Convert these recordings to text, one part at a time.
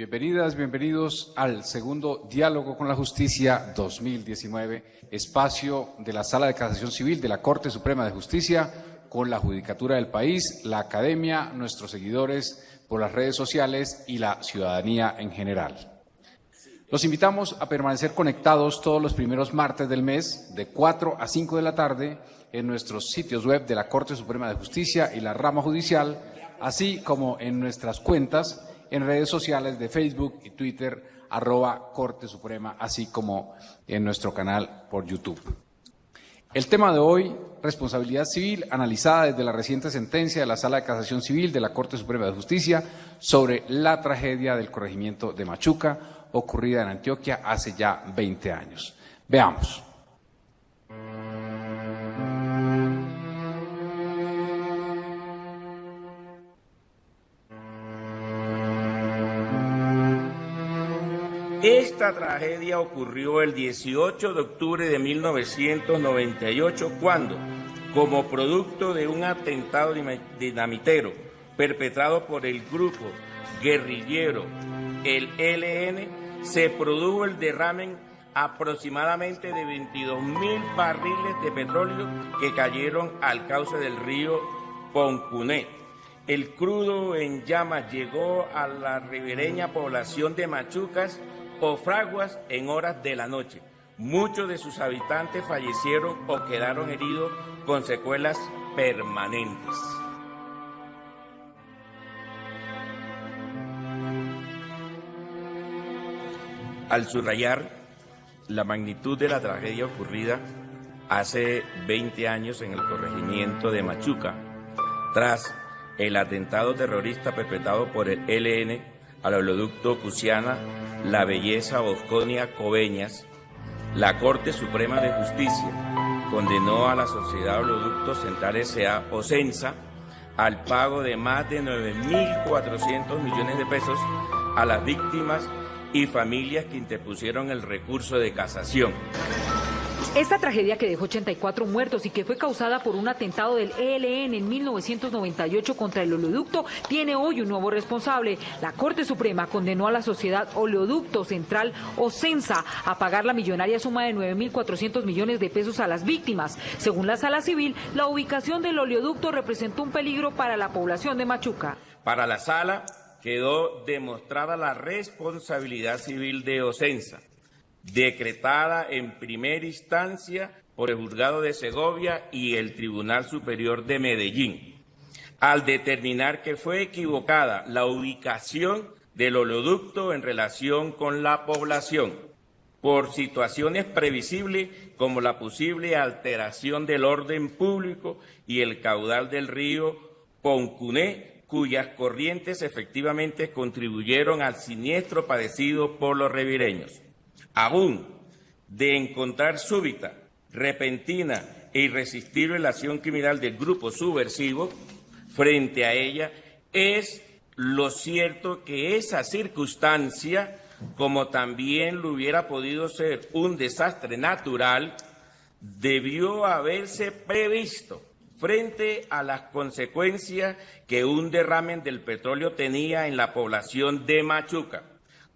Bienvenidas, bienvenidos al segundo Diálogo con la Justicia 2019, espacio de la Sala de Casación Civil de la Corte Suprema de Justicia con la Judicatura del país, la Academia, nuestros seguidores por las redes sociales y la ciudadanía en general. Los invitamos a permanecer conectados todos los primeros martes del mes, de 4 a 5 de la tarde, en nuestros sitios web de la Corte Suprema de Justicia y la Rama Judicial, así como en nuestras cuentas en redes sociales de Facebook y Twitter, @Corte Suprema, así como en nuestro canal por YouTube. El tema de hoy, responsabilidad civil, analizada desde la reciente sentencia de la Sala de Casación Civil de la Corte Suprema de Justicia sobre la tragedia del corregimiento de Machuca, ocurrida en Antioquia hace ya 20 años. Veamos. Esta tragedia ocurrió el 18 de octubre de 1998 cuando, como producto de un atentado dinamitero perpetrado por el grupo guerrillero el ELN, se produjo el derrame aproximadamente de 22.000 barriles de petróleo que cayeron al cauce del río Poncuné. El crudo en llamas llegó a la ribereña población de Machucas o Fraguas en horas de la noche. Muchos de sus habitantes fallecieron o quedaron heridos con secuelas permanentes. Al subrayar la magnitud de la tragedia ocurrida hace 20 años en el corregimiento de Machuca, tras el atentado terrorista perpetrado por el ELN al oleoducto Cusiana, La Belleza, Bosconia, Coveñas, la Corte Suprema de Justicia condenó a la Sociedad Oleoductos Central S.A. Ocensa al pago de más de 9.400 millones de pesos a las víctimas y familias que interpusieron el recurso de casación. Esta tragedia que dejó 84 muertos y que fue causada por un atentado del ELN en 1998 contra el oleoducto tiene hoy un nuevo responsable. La Corte Suprema condenó a la Sociedad Oleoducto Central Ocensa a pagar la millonaria suma de 9.400 millones de pesos a las víctimas. Según la Sala Civil, la ubicación del oleoducto representó un peligro para la población de Machuca. Para la Sala quedó demostrada la responsabilidad civil de Ocensa, decretada en primera instancia por el Juzgado de Segovia y el Tribunal Superior de Medellín, al determinar que fue equivocada la ubicación del oleoducto en relación con la población, por situaciones previsibles como la posible alteración del orden público y el caudal del río Poncuné, cuyas corrientes efectivamente contribuyeron al siniestro padecido por los ribereños. Aún de encontrar súbita, repentina e irresistible la acción criminal del grupo subversivo frente a ella, es lo cierto que esa circunstancia, como también lo hubiera podido ser un desastre natural, debió haberse previsto frente a las consecuencias que un derrame del petróleo tenía en la población de Machuca,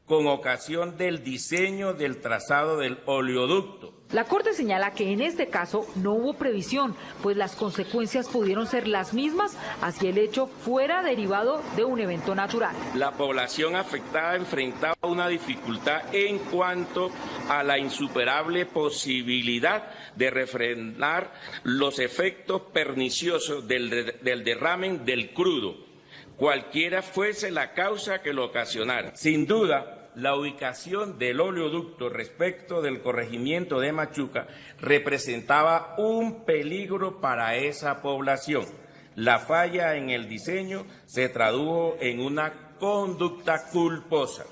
con ocasión del diseño del trazado del oleoducto. La Corte señala que en este caso no hubo previsión, pues las consecuencias pudieron ser las mismas así el hecho fuera derivado de un evento natural. La población afectada enfrentaba una dificultad en cuanto a la insuperable posibilidad de refrenar los efectos perniciosos del derrame del crudo, cualquiera fuese la causa que lo ocasionara. Sin duda, la ubicación del oleoducto respecto del corregimiento de Machuca representaba un peligro para esa población. La falla en el diseño se tradujo en una conducta culposa.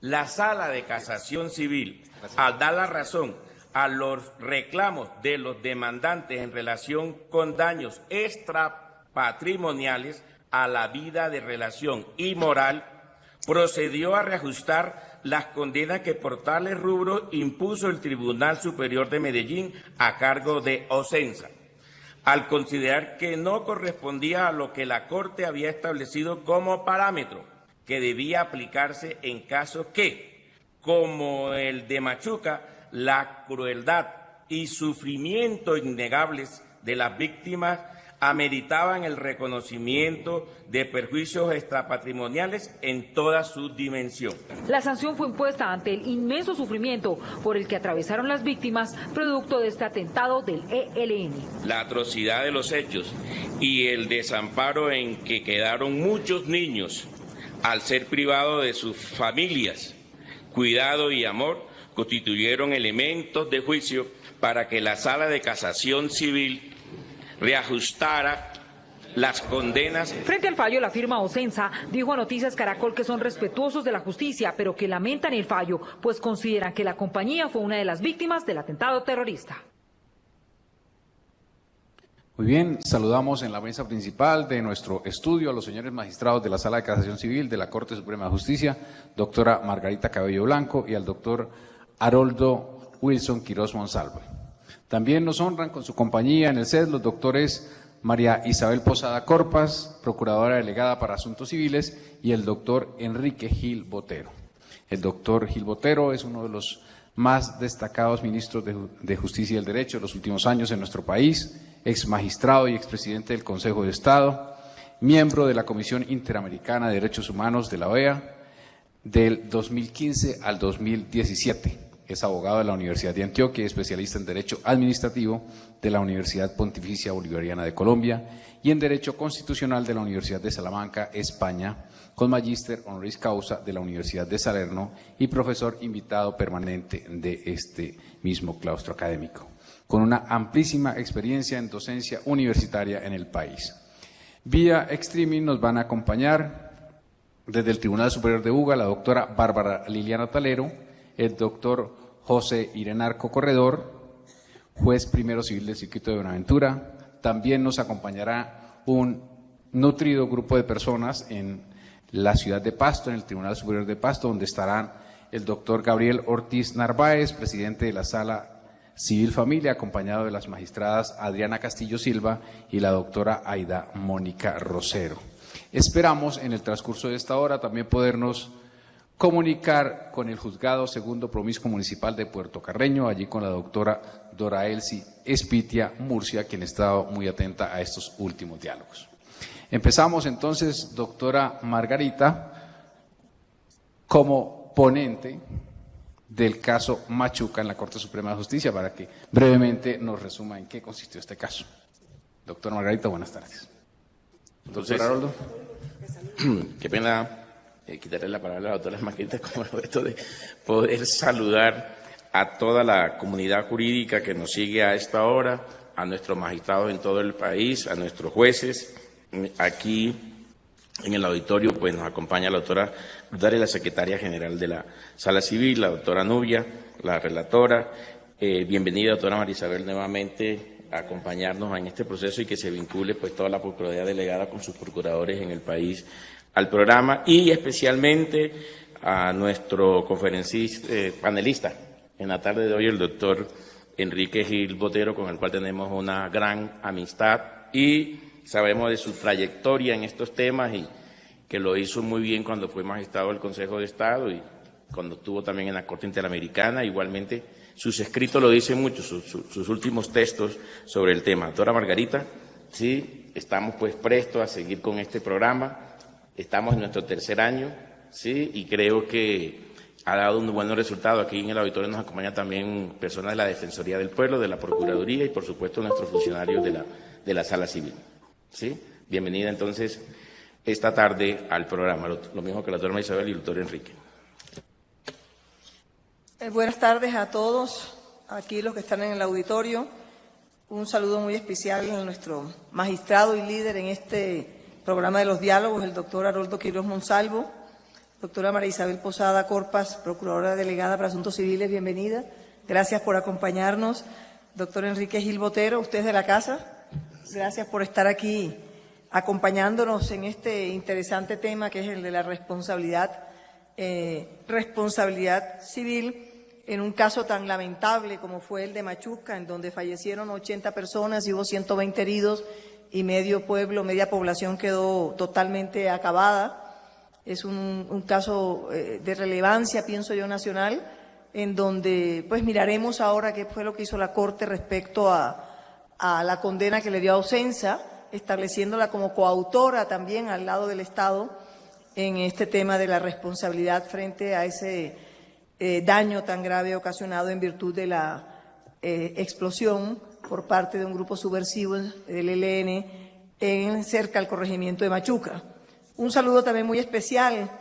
La Sala de Casación Civil, al dar la razón a los reclamos de los demandantes en relación con daños extrapatrimoniales a la vida de relación y moral, procedió a reajustar las condenas que por tales rubros impuso el Tribunal Superior de Medellín a cargo de Ocensa, al considerar que no correspondía a lo que la Corte había establecido como parámetro, que debía aplicarse en casos que, como el de Machuca, la crueldad y sufrimiento innegables de las víctimas ameritaban el reconocimiento de perjuicios extrapatrimoniales en toda su dimensión. La sanción fue impuesta ante el inmenso sufrimiento por el que atravesaron las víctimas producto de este atentado del ELN. La atrocidad de los hechos y el desamparo en que quedaron muchos niños al ser privados de sus familias, cuidado y amor, constituyeron elementos de juicio para que la Sala de Casación Civil reajustara las condenas. Frente al fallo, la firma Ocensa dijo a Noticias Caracol que son respetuosos de la justicia, pero que lamentan el fallo, pues consideran que la compañía fue una de las víctimas del atentado terrorista. Muy bien, saludamos en la mesa principal de nuestro estudio a los señores magistrados de la Sala de Casación Civil de la Corte Suprema de Justicia, doctora Margarita Cabello Blanco, y al doctor Haroldo Wilson Quirós Monsalvo. También nos honran con su compañía en el set los doctores María Isabel Posada Corpas, procuradora delegada para Asuntos Civiles, y el doctor Enrique Gil Botero. El doctor Gil Botero es uno de los más destacados ministros de Justicia y el Derecho de los últimos años en nuestro país, ex magistrado y expresidente del Consejo de Estado, miembro de la Comisión Interamericana de Derechos Humanos de la OEA del 2015 al 2017. Es abogado de la Universidad de Antioquia y especialista en Derecho Administrativo de la Universidad Pontificia Bolivariana de Colombia y en Derecho Constitucional de la Universidad de Salamanca, España, con magíster honoris causa de la Universidad de Salerno y profesor invitado permanente de este mismo claustro académico, con una amplísima experiencia en docencia universitaria en el país. Vía streaming nos van a acompañar desde el Tribunal Superior de Buga la doctora Bárbara Liliana Talero, el doctor José Irenarco Corredor, juez primero civil del Circuito de Buenaventura. También nos acompañará un nutrido grupo de personas en la ciudad de Pasto, en el Tribunal Superior de Pasto, donde estarán el doctor Gabriel Ortiz Narváez, presidente de la Sala Civil Familia, acompañado de las magistradas Adriana Castillo Silva y la doctora Aida Mónica Rosero. Esperamos en el transcurso de esta hora también podernos comunicar con el Juzgado Segundo Promiscuo Municipal de Puerto Carreño, allí con la doctora Dora Elsie Espitia Murcia, quien ha estado muy atenta a estos últimos diálogos. Empezamos entonces, doctora Margarita, como ponente del caso Machuca en la Corte Suprema de Justicia, para que brevemente nos resuma en qué consistió este caso. Doctora Margarita, buenas tardes. Doctor Haroldo. Qué pena quitarle la palabra a la doctora Margarita como esto de poder saludar a toda la comunidad jurídica que nos sigue a esta hora, a nuestros magistrados en todo el país, a nuestros jueces. Aquí en el auditorio pues nos acompaña la doctora Dare, la secretaria general de la Sala Civil, la doctora Nubia, la relatora. Bienvenida, doctora María Isabel, nuevamente a acompañarnos en este proceso y que se vincule pues toda la Procuraduría Delegada con sus procuradores en el país al programa, y especialmente a nuestro conferencista, panelista en la tarde de hoy, el doctor Enrique Gil Botero, con el cual tenemos una gran amistad y sabemos de su trayectoria en estos temas y que lo hizo muy bien cuando fue magistrado del Consejo de Estado y cuando estuvo también en la Corte Interamericana. Igualmente, sus escritos lo dicen mucho, sus últimos textos sobre el tema. Doctora Margarita, sí, estamos pues prestos a seguir con este programa. Estamos en nuestro tercer año, sí, y creo que ha dado un buen resultado. Aquí en el auditorio nos acompañan también personas de la Defensoría del Pueblo, de la Procuraduría y, por supuesto, nuestros funcionarios de la Sala Civil. ¿Sí? Bienvenida, entonces, esta tarde al programa. Lo mismo que la doctora Isabel y el doctor Enrique. Buenas tardes a todos, aquí los que están en el auditorio. Un saludo muy especial a nuestro magistrado y líder en este programa de los diálogos, el doctor Haroldo Quirós Monsalvo. Doctora María Isabel Posada Corpas, procuradora delegada para Asuntos Civiles, bienvenida. Gracias por acompañarnos. Doctor Enrique Gil Botero, usted es de la casa. Gracias por estar aquí acompañándonos en este interesante tema que es el de la responsabilidad civil en un caso tan lamentable como fue el de Machuca, en donde fallecieron 80 personas y hubo 120 heridos y media población quedó totalmente acabada. Es un caso de relevancia, pienso yo, nacional, en donde pues miraremos ahora qué fue lo que hizo la Corte respecto a la condena que le dio a Ocensa, estableciéndola como coautora también al lado del Estado en este tema de la responsabilidad frente a ese daño tan grave ocasionado en virtud de la explosión por parte de un grupo subversivo del ELN cerca al corregimiento de Machuca. Un saludo también muy especial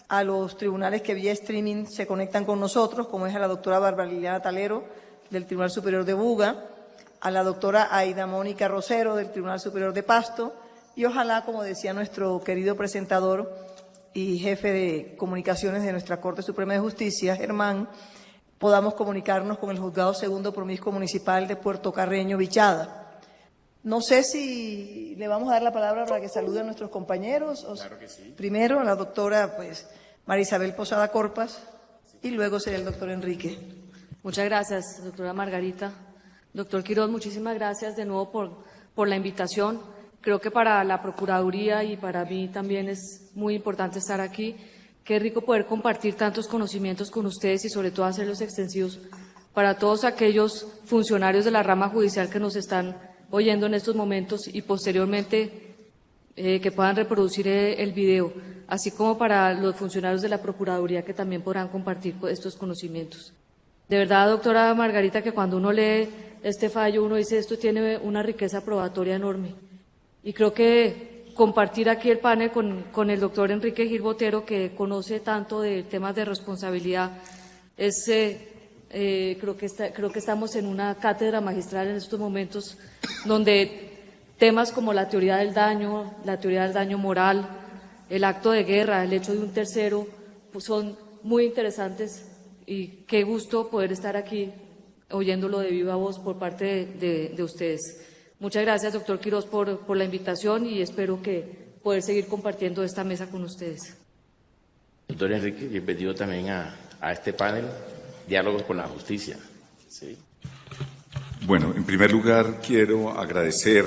a los tribunales que vía streaming se conectan con nosotros, como es a la doctora Bárbara Liliana Talero del Tribunal Superior de Buga, a la doctora Aida Mónica Rosero del Tribunal Superior de Pasto y ojalá, como decía nuestro querido presentador y jefe de comunicaciones de nuestra Corte Suprema de Justicia, Germán, podamos comunicarnos con el Juzgado Segundo Promiscuo Municipal de Puerto Carreño, Vichada. No sé si le vamos a dar la palabra para que salude a nuestros compañeros. Claro que sí. Primero a la doctora María Isabel Posada Corpas y luego será el doctor Enrique. Muchas gracias, doctora Margarita. Doctor Quiroz, muchísimas gracias de nuevo por la invitación. Creo que para la Procuraduría y para mí también es muy importante estar aquí. Qué rico poder compartir tantos conocimientos con ustedes y sobre todo hacerlos extensivos para todos aquellos funcionarios de la rama judicial que nos están oyendo en estos momentos y posteriormente que puedan reproducir el video, así como para los funcionarios de la Procuraduría que también podrán compartir estos conocimientos. De verdad, doctora Margarita, que cuando uno lee este fallo, uno dice esto tiene una riqueza probatoria enorme. Y creo que compartir aquí el panel con el doctor Enrique Gil Botero, que conoce tanto de temas de responsabilidad, creo que estamos en una cátedra magistral en estos momentos, donde temas como la teoría del daño moral, el acto de guerra, el hecho de un tercero, pues son muy interesantes y qué gusto poder estar aquí oyéndolo de viva voz por parte de ustedes. Muchas gracias, doctor Quiroz, por la invitación y espero que poder seguir compartiendo esta mesa con ustedes. Doctor Enrique, bienvenido también a este panel, Diálogos con la Justicia. Sí. Bueno, en primer lugar quiero agradecer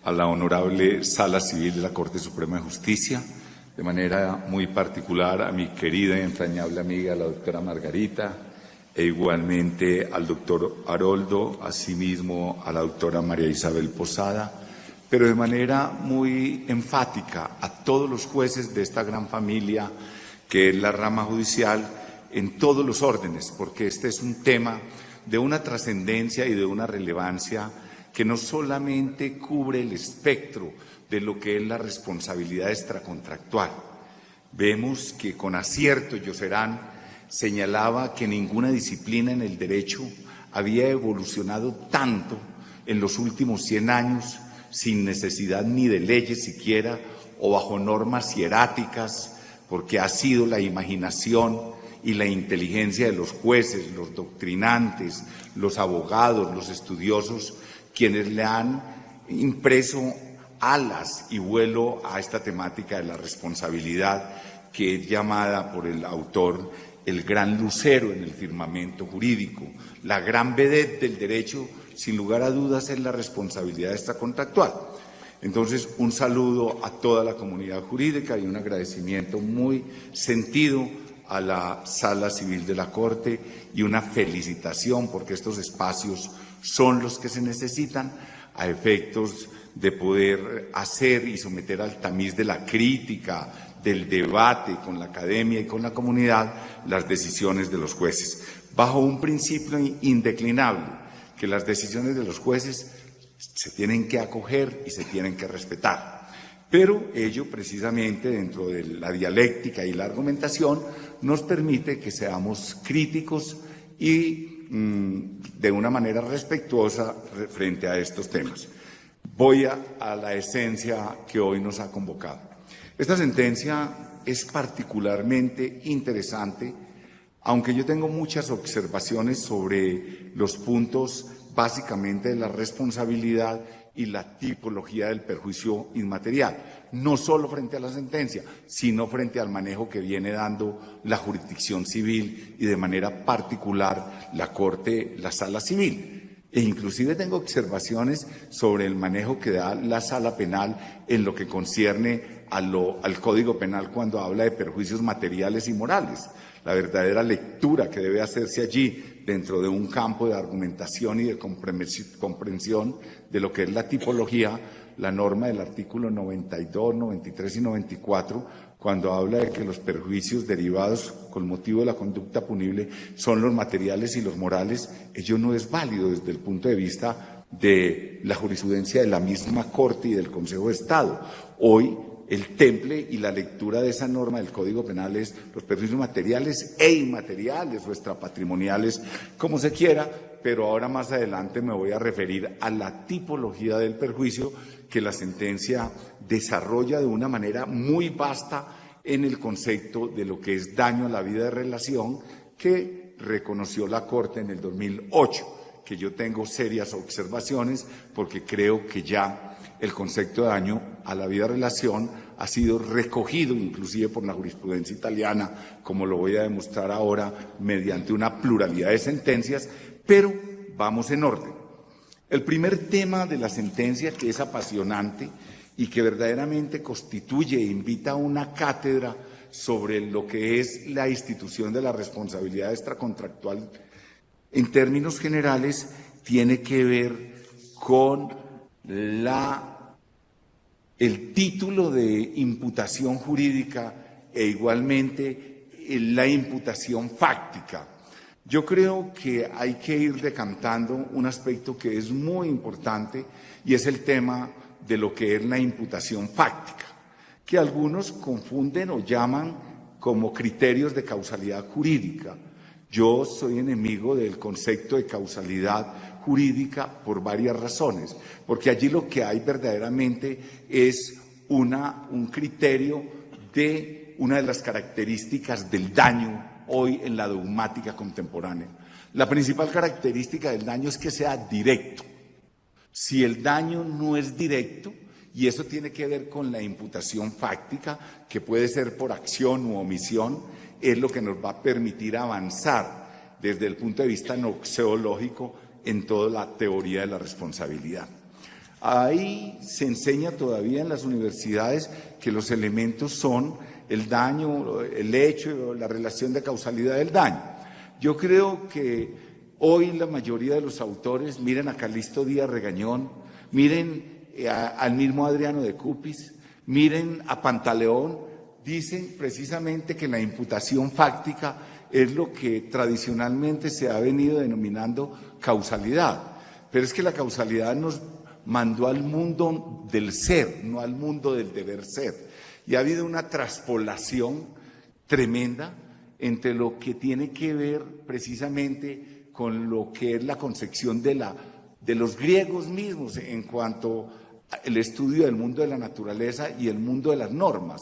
a la Honorable Sala Civil de la Corte Suprema de Justicia, de manera muy particular a mi querida y entrañable amiga, la doctora Margarita, e igualmente al doctor Haroldo, asimismo a la doctora María Isabel Posada, pero de manera muy enfática a todos los jueces de esta gran familia que es la rama judicial en todos los órdenes, porque este es un tema de una trascendencia y de una relevancia que no solamente cubre el espectro de lo que es la responsabilidad extracontractual. Vemos que con acierto Yoserán señalaba que ninguna disciplina en el derecho había evolucionado tanto en los últimos 100 años sin necesidad ni de leyes siquiera o bajo normas hieráticas, porque ha sido la imaginación y la inteligencia de los jueces, los doctrinantes, los abogados, los estudiosos, quienes le han impreso alas y vuelo a esta temática de la responsabilidad que es llamada por el autor el gran lucero en el firmamento jurídico. La gran vedette del derecho, sin lugar a dudas, es la responsabilidad extracontractual. Entonces, un saludo a toda la comunidad jurídica y un agradecimiento muy sentido a la Sala Civil de la Corte y una felicitación porque estos espacios son los que se necesitan a efectos de poder hacer y someter al tamiz de la crítica, del debate con la academia y con la comunidad las decisiones de los jueces, bajo un principio indeclinable, que las decisiones de los jueces se tienen que acoger y se tienen que respetar. Pero ello precisamente dentro de la dialéctica y la argumentación nos permite que seamos críticos y de una manera respetuosa frente a estos temas. Voy a la esencia que hoy nos ha convocado. Esta sentencia es particularmente interesante, aunque yo tengo muchas observaciones sobre los puntos básicamente de la responsabilidad y la tipología del perjuicio inmaterial, no solo frente a la sentencia, sino frente al manejo que viene dando la jurisdicción civil y de manera particular la Corte, la Sala Civil. E inclusive tengo observaciones sobre el manejo que da la Sala Penal en lo que concierne al Código Penal cuando habla de perjuicios materiales y morales. La verdadera lectura que debe hacerse allí dentro de un campo de argumentación y de comprensión de lo que es la tipología, la norma del artículo 92, 93 y 94, cuando habla de que los perjuicios derivados con motivo de la conducta punible son los materiales y los morales, ello no es válido desde el punto de vista de la jurisprudencia de la misma Corte y del Consejo de Estado. Hoy, el temple y la lectura de esa norma del Código Penal es los perjuicios materiales e inmateriales o extrapatrimoniales, como se quiera, pero ahora más adelante me voy a referir a la tipología del perjuicio que la sentencia desarrolla de una manera muy vasta en el concepto de lo que es daño a la vida de relación que reconoció la Corte en el 2008, que yo tengo serias observaciones porque creo que ya el concepto de daño a la vida de relación ha sido recogido inclusive por la jurisprudencia italiana, como lo voy a demostrar ahora mediante una pluralidad de sentencias, pero vamos en orden. El primer tema de la sentencia, que es apasionante y que verdaderamente constituye e invita a una cátedra sobre lo que es la institución de la responsabilidad extracontractual en términos generales, tiene que ver con el título de imputación jurídica e igualmente la imputación fáctica. Yo creo que hay que ir decantando un aspecto que es muy importante y es el tema de lo que es la imputación fáctica, que algunos confunden o llaman como criterios de causalidad jurídica. Yo soy enemigo del concepto de causalidad jurídica por varias razones, porque allí lo que hay verdaderamente es un criterio de una de las características del daño hoy en la dogmática contemporánea. La principal característica del daño es que sea directo. Si el daño no es directo, y eso tiene que ver con la imputación fáctica, que puede ser por acción u omisión, es lo que nos va a permitir avanzar desde el punto de vista noxeológico en toda la teoría de la responsabilidad. Ahí se enseña todavía en las universidades que los elementos son el daño, el hecho, la relación de causalidad del daño. Yo creo que hoy la mayoría de los autores, miren a Calixto Díaz Regañón, miren al mismo Adriano de Cupis, miren a Pantaleón, dicen precisamente que la imputación fáctica es lo que tradicionalmente se ha venido denominando causalidad, pero es que la causalidad nos mandó al mundo del ser, no al mundo del deber ser, y ha habido una traspolación tremenda entre lo que tiene que ver precisamente con lo que es la concepción de los griegos mismos en cuanto al estudio del mundo de la naturaleza y el mundo de las normas.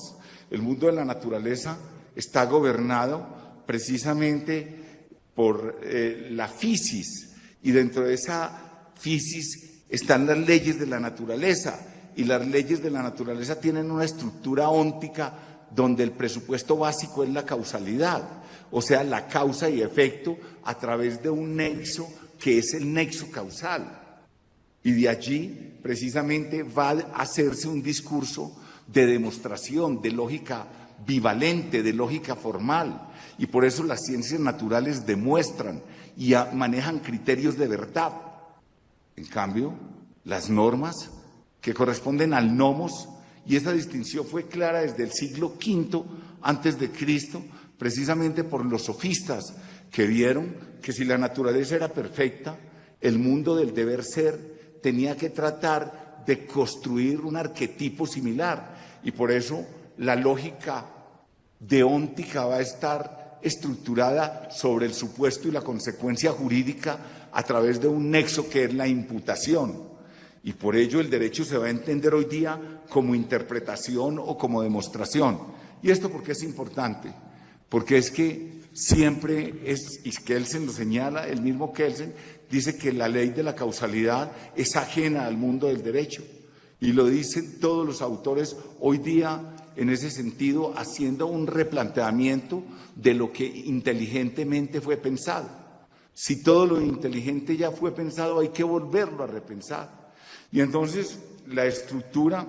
El mundo de la naturaleza está gobernado precisamente por la fisis, y dentro de esa fisis están las leyes de la naturaleza, y las leyes de la naturaleza tienen una estructura óntica donde el presupuesto básico es la causalidad, o sea, la causa y efecto a través de un nexo que es el nexo causal. Y de allí precisamente va a hacerse un discurso de demostración, de lógica bivalente, de lógica formal. Y por eso las ciencias naturales demuestran y manejan criterios de verdad. En cambio, las normas que corresponden al nomos, y esa distinción fue clara desde el siglo V antes de Cristo, precisamente por los sofistas que vieron que si la naturaleza era perfecta, el mundo del deber ser tenía que tratar de construir un arquetipo similar, y por eso la lógica deóntica va a estar estructurada sobre el supuesto y la consecuencia jurídica a través de un nexo que es la imputación. Y por ello el derecho se va a entender hoy día como interpretación o como demostración. ¿Y esto por qué es importante? Porque es que siempre es, y Kelsen lo señala, el mismo Kelsen dice que la ley de la causalidad es ajena al mundo del derecho. Y lo dicen todos los autores hoy día en ese sentido, haciendo un replanteamiento de lo que inteligentemente fue pensado. Si todo lo inteligente ya fue pensado, hay que volverlo a repensar. Y entonces la estructura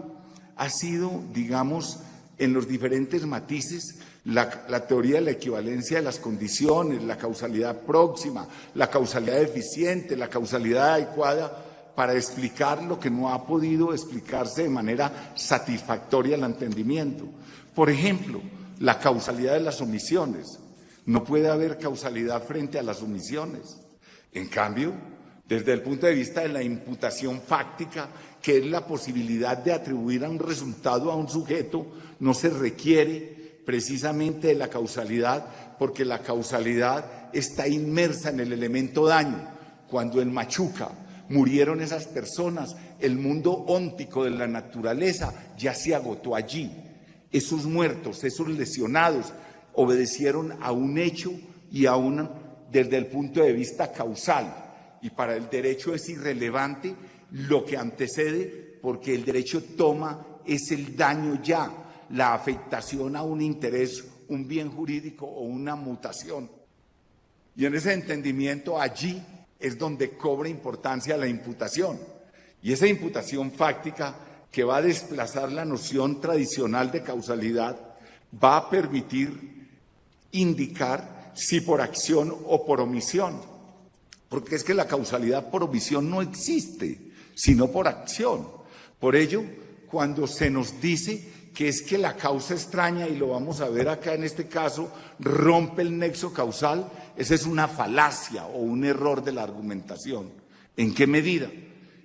ha sido, digamos, en los diferentes matices la teoría de la equivalencia de las condiciones, la causalidad próxima, la causalidad eficiente, la causalidad adecuada, para explicar lo que no ha podido explicarse de manera satisfactoria al entendimiento. Por ejemplo, la causalidad de las omisiones. No puede haber causalidad frente a las omisiones. En cambio, desde el punto de vista de la imputación fáctica, que es la posibilidad de atribuir a un resultado a un sujeto, no se requiere precisamente de la causalidad, porque la causalidad está inmersa en el elemento daño. Cuando en Machuca murieron esas personas, el mundo óntico de la naturaleza ya se agotó allí. Esos muertos, esos lesionados, obedecieron a un hecho y desde el punto de vista causal. Y para el derecho es irrelevante lo que antecede, porque el derecho toma es el daño ya, la afectación a un interés, un bien jurídico o una mutación. Y en ese entendimiento allí es donde cobra importancia la imputación. Y esa imputación fáctica, que va a desplazar la noción tradicional de causalidad, va a permitir indicar si por acción o por omisión. Porque es que la causalidad por omisión no existe, sino por acción. Por ello, cuando se nos dice que es que la causa extraña, y lo vamos a ver acá en este caso, rompe el nexo causal, esa es una falacia o un error de la argumentación. ¿En qué medida?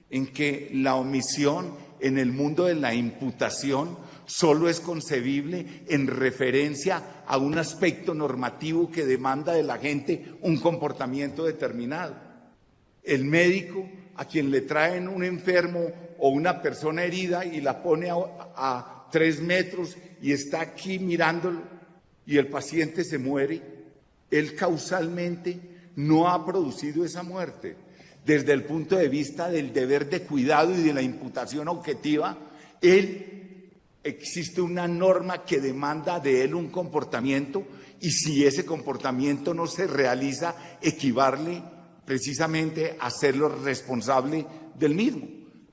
En que la omisión en el mundo de la imputación solo es concebible en referencia a un aspecto normativo que demanda de la gente un comportamiento determinado. El médico a quien le traen un enfermo o una persona herida y la pone a 3 metros y está aquí mirándolo y el paciente se muere, él causalmente no ha producido esa muerte. Desde el punto de vista del deber de cuidado y de la imputación objetiva, existe una norma que demanda de él un comportamiento, y si ese comportamiento no se realiza, equivale precisamente a hacerlo responsable del mismo.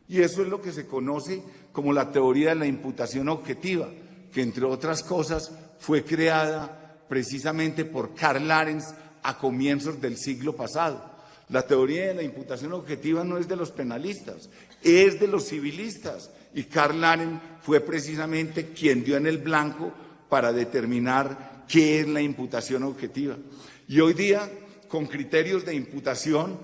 Y eso es lo que se conoce como la teoría de la imputación objetiva, que entre otras cosas fue creada precisamente por Karl Larens a comienzos del siglo pasado. La teoría de la imputación objetiva no es de los penalistas, es de los civilistas. Y Karl Larens fue precisamente quien dio en el blanco para determinar qué es la imputación objetiva. Y hoy día, con criterios de imputación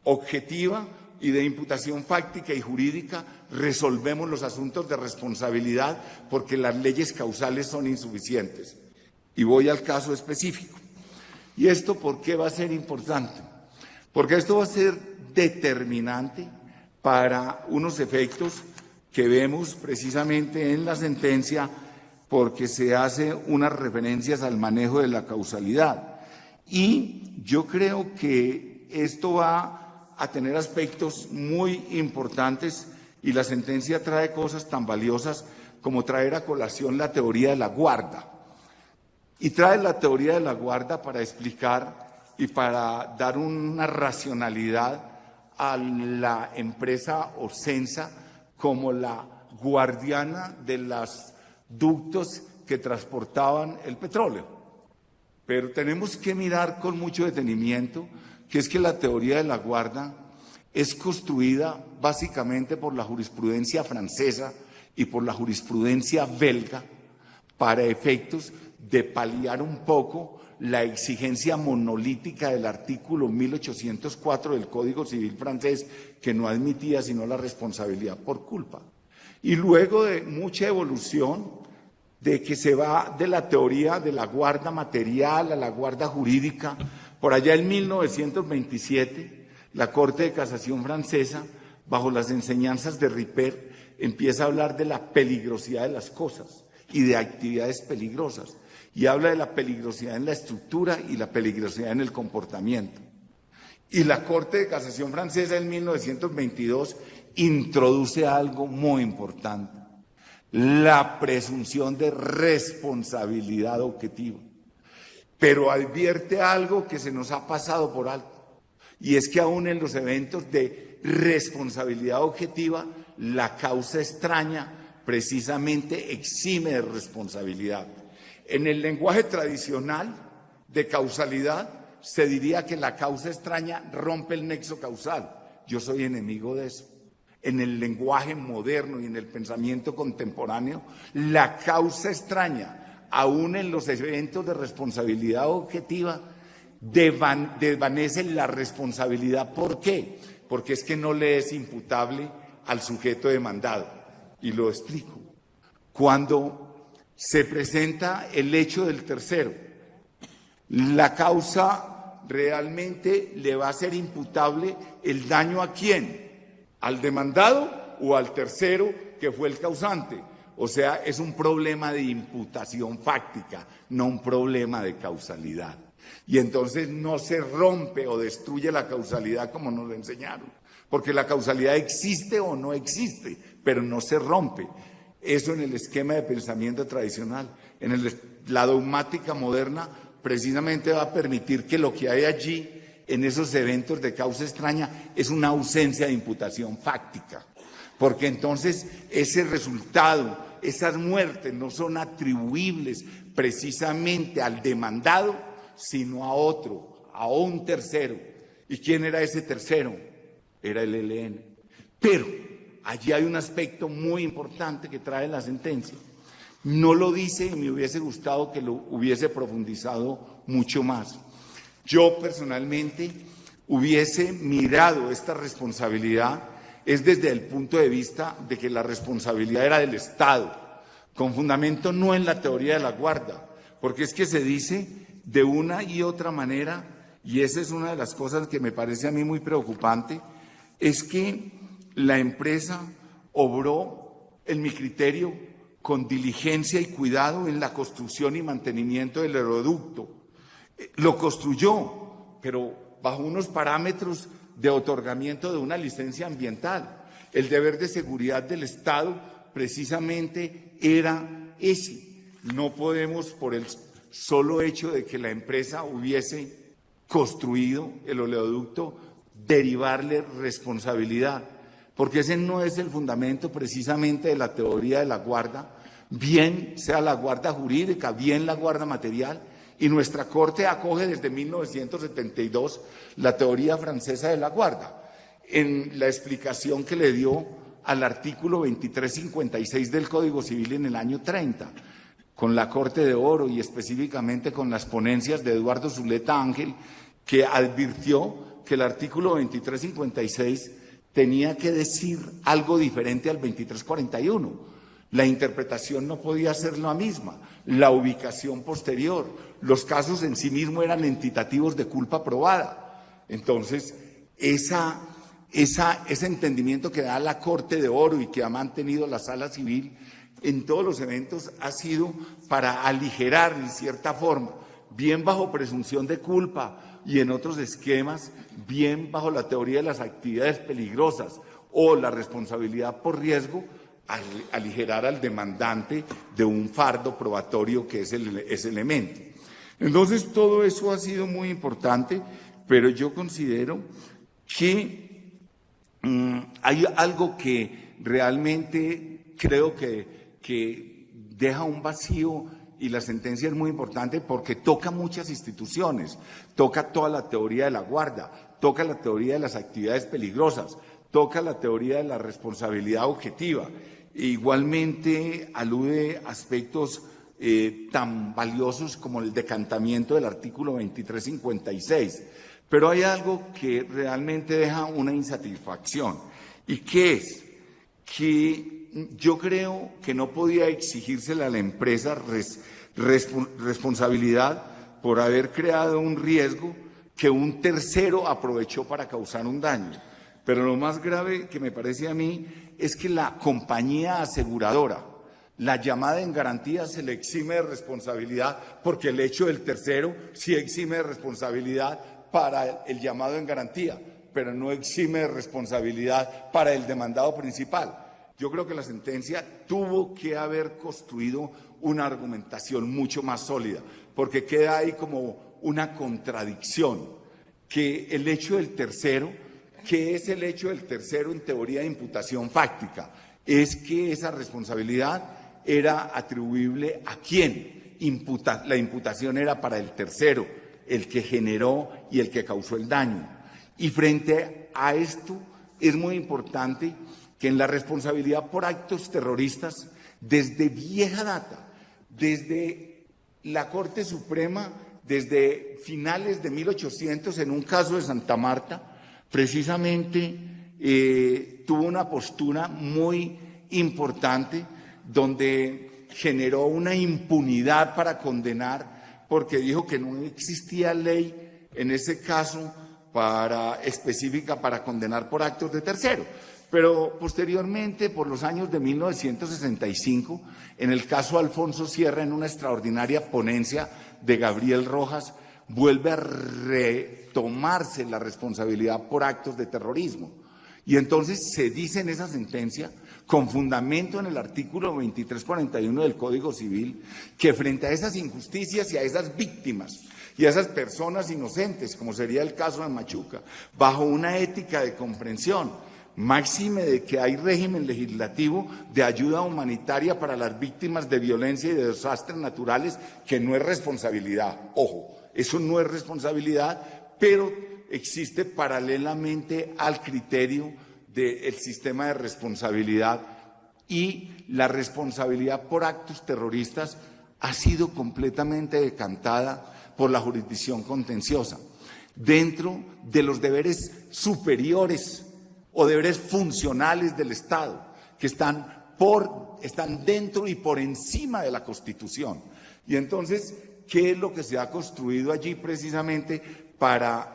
objetiva y de imputación fáctica y jurídica, resolvemos los asuntos de responsabilidad porque las leyes causales son insuficientes. Y voy al caso específico. ¿Y esto por qué va a ser importante? Porque esto va a ser determinante para unos efectos que vemos precisamente en la sentencia, porque se hace unas referencias al manejo de la causalidad. Y yo creo que esto va a tener aspectos muy importantes, y la sentencia trae cosas tan valiosas como traer a colación la teoría de la guarda. Y trae la teoría de la guarda para explicar y para dar una racionalidad a la empresa Ocensa como la guardiana de los ductos que transportaban el petróleo. Pero tenemos que mirar con mucho detenimiento que es que la teoría de la guarda es construida básicamente por la jurisprudencia francesa y por la jurisprudencia belga para efectos de paliar un poco la exigencia monolítica del artículo 1804 del Código Civil francés, que no admitía sino la responsabilidad por culpa. Y luego de mucha evolución, de que se va de la teoría de la guarda material a la guarda jurídica, por allá en 1927, la Corte de Casación francesa, bajo las enseñanzas de Ripert, empieza a hablar de la peligrosidad de las cosas y de actividades peligrosas. Y habla de la peligrosidad en la estructura y la peligrosidad en el comportamiento. Y la Corte de Casación francesa en 1922 introduce algo muy importante: la presunción de responsabilidad objetiva. Pero advierte algo que se nos ha pasado por alto, y es que aún en los eventos de responsabilidad objetiva, la causa extraña precisamente exime de responsabilidad. En el lenguaje tradicional de causalidad se diría que la causa extraña rompe el nexo causal. Yo soy enemigo de eso. En el lenguaje moderno y en el pensamiento contemporáneo, la causa extraña, aún en los eventos de responsabilidad objetiva, desvanece la responsabilidad. ¿Por qué? Porque es que no le es imputable al sujeto demandado. Y lo explico. Cuando se presenta el hecho del tercero, la causa realmente le va a ser imputable el daño ¿a quién? ¿Al demandado o al tercero que fue el causante? O sea, es un problema de imputación fáctica, no un problema de causalidad. Y entonces no se rompe o destruye la causalidad como nos lo enseñaron, porque la causalidad existe o no existe, pero no se rompe. Eso en el esquema de pensamiento tradicional. En la dogmática moderna precisamente va a permitir que lo que hay allí en esos eventos de causa extraña es una ausencia de imputación fáctica, porque entonces ese resultado, esas muertes no son atribuibles precisamente al demandado, sino a otro, a un tercero. ¿Y quién era ese tercero? Era el ELN. Pero allí hay un aspecto muy importante que trae la sentencia. No lo dice y me hubiese gustado que lo hubiese profundizado mucho más. Yo personalmente hubiese mirado esta responsabilidad es desde el punto de vista de que la responsabilidad era del Estado, con fundamento no en la teoría de la guarda, porque es que se dice de una y otra manera, y esa es una de las cosas que me parece a mí muy preocupante, es que la empresa obró, en mi criterio, con diligencia y cuidado en la construcción y mantenimiento del aeroducto. Lo construyó, pero bajo unos parámetros de otorgamiento de una licencia ambiental. El deber de seguridad del Estado precisamente era ese. No podemos, por el solo hecho de que la empresa hubiese construido el oleoducto, derivarle responsabilidad, porque ese no es el fundamento precisamente de la teoría de la guarda, bien sea la guarda jurídica, bien la guarda material. Y nuestra Corte acoge desde 1972 la teoría francesa de la guarda, en la explicación que le dio al artículo 2356 del Código Civil en el año 30, con la Corte de Oro y específicamente con las ponencias de Eduardo Zuleta Ángel, que advirtió que el artículo 2356 tenía que decir algo diferente al 2341. La interpretación no podía ser la misma, la ubicación posterior, los casos en sí mismos eran entitativos de culpa probada. Entonces, ese entendimiento que da la Corte de Oro y que ha mantenido la Sala Civil en todos los eventos ha sido para aligerar en cierta forma, bien bajo presunción de culpa y en otros esquemas, bien bajo la teoría de las actividades peligrosas o la responsabilidad por riesgo, aligerar al demandante de un fardo probatorio que es ese elemento. Entonces, todo eso ha sido muy importante, pero yo considero que hay algo que realmente creo que deja un vacío y la sentencia es muy importante porque toca muchas instituciones, toca toda la teoría de la guarda, toca la teoría de las actividades peligrosas, toca la teoría de la responsabilidad objetiva. Igualmente alude a aspectos tan valiosos como el decantamiento del artículo 2356. Pero hay algo que realmente deja una insatisfacción. ¿Y qué es? Que yo creo que no podía exigírsele a la empresa responsabilidad por haber creado un riesgo que un tercero aprovechó para causar un daño. Pero lo más grave que me parece a mí es que la compañía aseguradora, la llamada en garantía, se le exime de responsabilidad porque el hecho del tercero sí exime de responsabilidad para el llamado en garantía, pero no exime de responsabilidad para el demandado principal. Yo creo que la sentencia tuvo que haber construido una argumentación mucho más sólida, porque queda ahí como una contradicción, que el hecho del tercero, ¿qué es el hecho del tercero en teoría de imputación fáctica? es que esa responsabilidad era atribuible a quién. La imputación era para el tercero, el que generó y el que causó el daño. Y frente a esto es muy importante que en la responsabilidad por actos terroristas, desde vieja data, desde la Corte Suprema, desde finales de 1800, en un caso de Santa Marta, precisamente tuvo una postura muy importante donde generó una impunidad para condenar, porque dijo que no existía ley en ese caso específica para condenar por actos de tercero. Pero posteriormente, por los años de 1965, en el caso Alfonso Sierra, en una extraordinaria ponencia de Gabriel Rojas, vuelve a retomarse la responsabilidad por actos de terrorismo. Y entonces se dice en esa sentencia, con fundamento en el artículo 2341 del Código Civil, que frente a esas injusticias y a esas víctimas y a esas personas inocentes, como sería el caso de Machuca, bajo una ética de comprensión, máxime de que hay régimen legislativo de ayuda humanitaria para las víctimas de violencia y de desastres naturales, que no es responsabilidad. Ojo, eso no es responsabilidad, pero existe paralelamente al criterio del sistema de responsabilidad, y la responsabilidad por actos terroristas ha sido completamente decantada por la jurisdicción contenciosa, dentro de los deberes superiores o deberes funcionales del Estado, que están dentro y por encima de la Constitución. Y entonces, ¿qué es lo que se ha construido allí precisamente para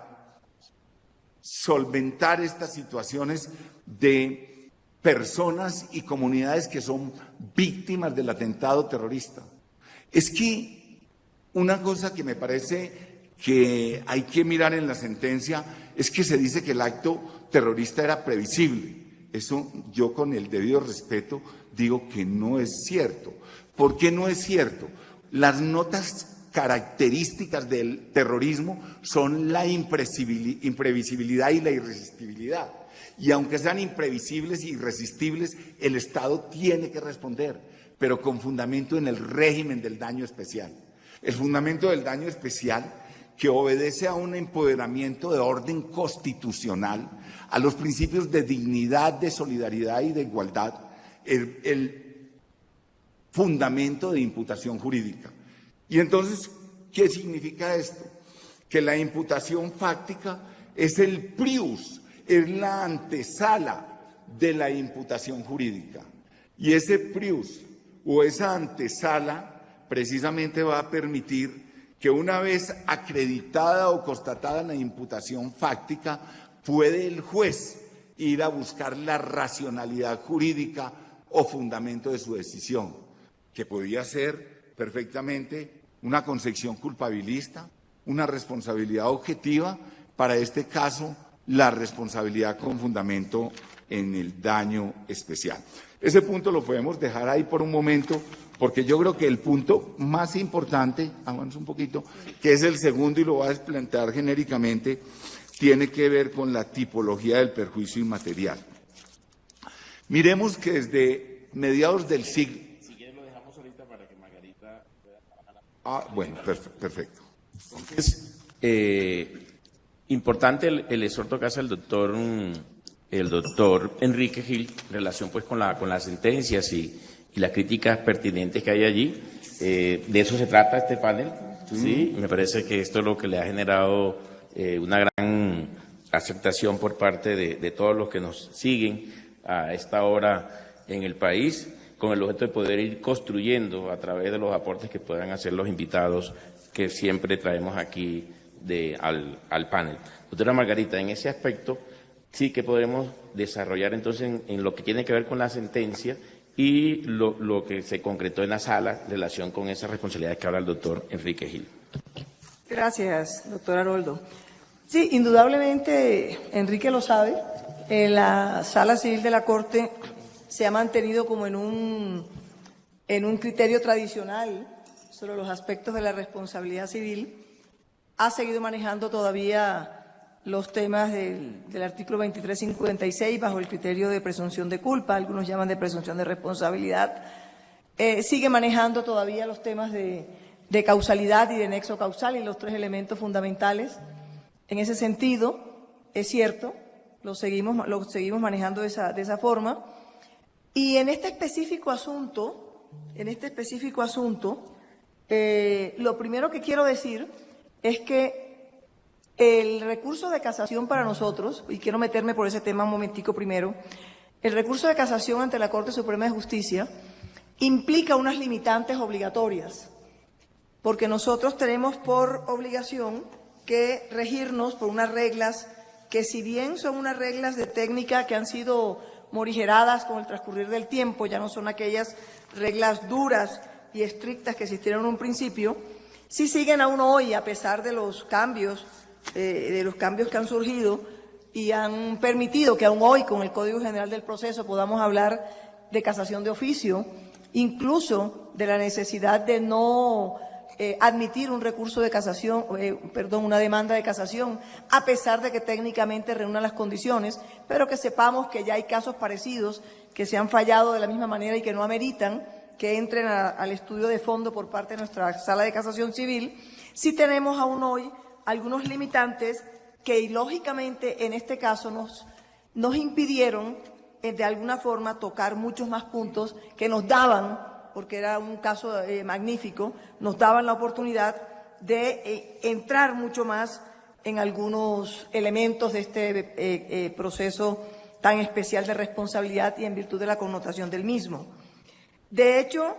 solventar estas situaciones de personas y comunidades que son víctimas del atentado terrorista? Es que una cosa que me parece que hay que mirar en la sentencia es que se dice que el acto terrorista era previsible. Eso yo, con el debido respeto, digo que no es cierto. ¿Por qué no es cierto? Las notas características del terrorismo son la imprevisibilidad y la irresistibilidad. Y aunque sean imprevisibles e irresistibles, el Estado tiene que responder, pero con fundamento en el régimen del daño especial. El fundamento del daño especial, que obedece a un empoderamiento de orden constitucional, a los principios de dignidad, de solidaridad y de igualdad, el fundamento de imputación jurídica. Y entonces, ¿qué significa esto? Que la imputación fáctica es el prius, es la antesala de la imputación jurídica. Y ese prius o esa antesala precisamente va a permitir que, una vez acreditada o constatada la imputación fáctica, puede el juez ir a buscar la racionalidad jurídica o fundamento de su decisión, que podía ser perfectamente una concepción culpabilista, una responsabilidad objetiva, para este caso la responsabilidad con fundamento en el daño especial. Ese punto lo podemos dejar ahí por un momento, porque yo creo que el punto más importante, avanza un poquito, que es el segundo y lo voy a plantear genéricamente, tiene que ver con la tipología del perjuicio inmaterial. Miremos que desde mediados del siglo... Si quieren lo dejamos ahorita para que Margarita pueda trabajar. Bueno, perfecto. Es importante el exhorto que hace el doctor Enrique Gil en relación pues con las sentencias y las críticas pertinentes que hay allí. De eso se trata este panel. ¿sí? Me parece que esto es lo que le ha generado una gran aceptación por parte de todos los que nos siguen a esta hora en el país, con el objeto de poder ir construyendo a través de los aportes que puedan hacer los invitados que siempre traemos aquí al panel. Doctora Margarita, en ese aspecto sí que podremos desarrollar entonces en lo que tiene que ver con la sentencia y lo que se concretó en la sala en relación con esa responsabilidad que habla el doctor Enrique Gil. Gracias, doctor Haroldo. Sí, indudablemente, Enrique lo sabe, en la Sala Civil de la Corte se ha mantenido como en un criterio tradicional sobre los aspectos de la responsabilidad civil. Ha seguido manejando todavía los temas del artículo 2356 bajo el criterio de presunción de culpa, algunos llaman de presunción de responsabilidad. Sigue manejando todavía los temas de causalidad y de nexo causal y los tres elementos fundamentales. En ese sentido, es cierto, lo seguimos manejando de esa forma. Y en este específico asunto, lo primero que quiero decir es que el recurso de casación para nosotros, y quiero meterme por ese tema un momentico primero, el recurso de casación ante la Corte Suprema de Justicia implica unas limitantes obligatorias, porque nosotros tenemos por obligación que regirnos por unas reglas que, si bien son unas reglas de técnica que han sido morigeradas con el transcurrir del tiempo, ya no son aquellas reglas duras y estrictas que existieron en un principio, sí siguen aún hoy, a pesar de los cambios que han surgido y han permitido que aún hoy, con el Código General del Proceso, podamos hablar de casación de oficio, incluso de la necesidad de no admitir un recurso de casación, una demanda de casación, a pesar de que técnicamente reúna las condiciones, pero que sepamos que ya hay casos parecidos que se han fallado de la misma manera y que no ameritan que entren al estudio de fondo por parte de nuestra Sala de Casación Civil. Sí tenemos aún hoy algunos limitantes que, ilógicamente, en este caso nos impidieron de alguna forma tocar muchos más puntos que nos daban, porque era un caso magnífico, nos daban la oportunidad de entrar mucho más en algunos elementos de este proceso tan especial de responsabilidad y en virtud de la connotación del mismo. De hecho,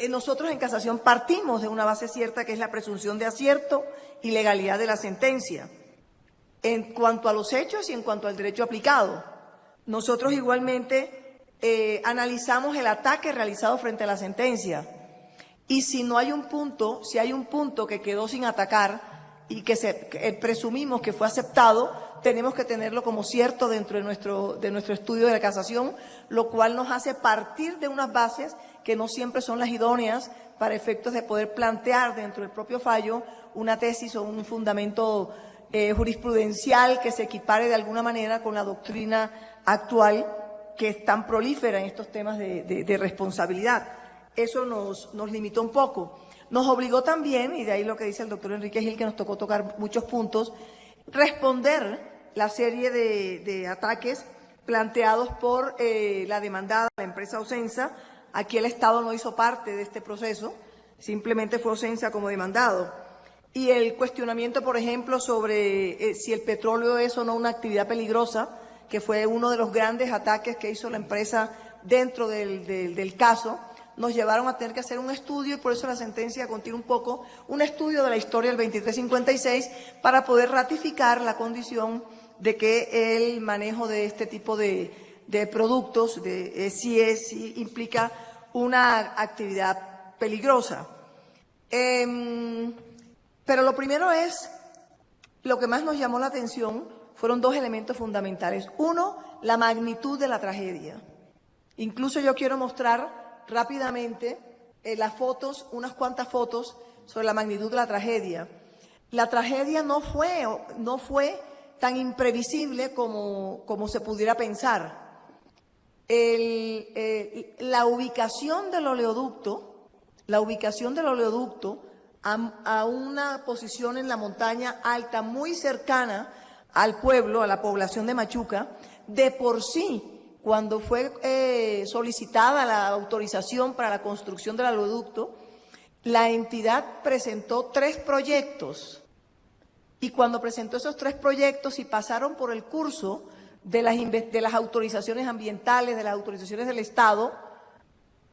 nosotros en casación partimos de una base cierta, que es la presunción de acierto y legalidad de la sentencia, en cuanto a los hechos y en cuanto al derecho aplicado. Nosotros igualmente analizamos el ataque realizado frente a la sentencia, y si hay un punto que quedó sin atacar y que presumimos que fue aceptado, tenemos que tenerlo como cierto dentro de nuestro estudio de la casación, lo cual nos hace partir de unas bases que no siempre son las idóneas para efectos de poder plantear dentro del propio fallo una tesis o un fundamento jurisprudencial que se equipare de alguna manera con la doctrina actual, que es tan prolífera en estos temas de responsabilidad. Eso nos limitó un poco. Nos obligó también, y de ahí lo que dice el doctor Enrique Gil, que nos tocó tocar muchos puntos, responder la serie de ataques planteados por la demandada, la empresa Ocensa. Aquí el Estado no hizo parte de este proceso, simplemente fue Ocensa como demandado. Y el cuestionamiento, por ejemplo, sobre si el petróleo es o no una actividad peligrosa, que fue uno de los grandes ataques que hizo la empresa dentro del caso, nos llevaron a tener que hacer un estudio, y por eso la sentencia contiene un poco un estudio de la historia del 2356 para poder ratificar la condición de que el manejo de este tipo de productos sí implica una actividad peligrosa. Pero lo primero lo que más nos llamó la atención fueron dos elementos fundamentales. Uno, la magnitud de la tragedia. Incluso yo quiero mostrar rápidamente las fotos, unas cuantas fotos sobre la magnitud de la tragedia. La tragedia no fue tan imprevisible como se pudiera pensar. La ubicación del oleoducto a una posición en la montaña alta muy cercana al pueblo, a la población de Machuca, de por sí, cuando fue solicitada la autorización para la construcción del oleoducto, la entidad presentó 3 proyectos. Y cuando presentó esos 3 proyectos y pasaron por el curso de las autorizaciones ambientales, de las autorizaciones del Estado,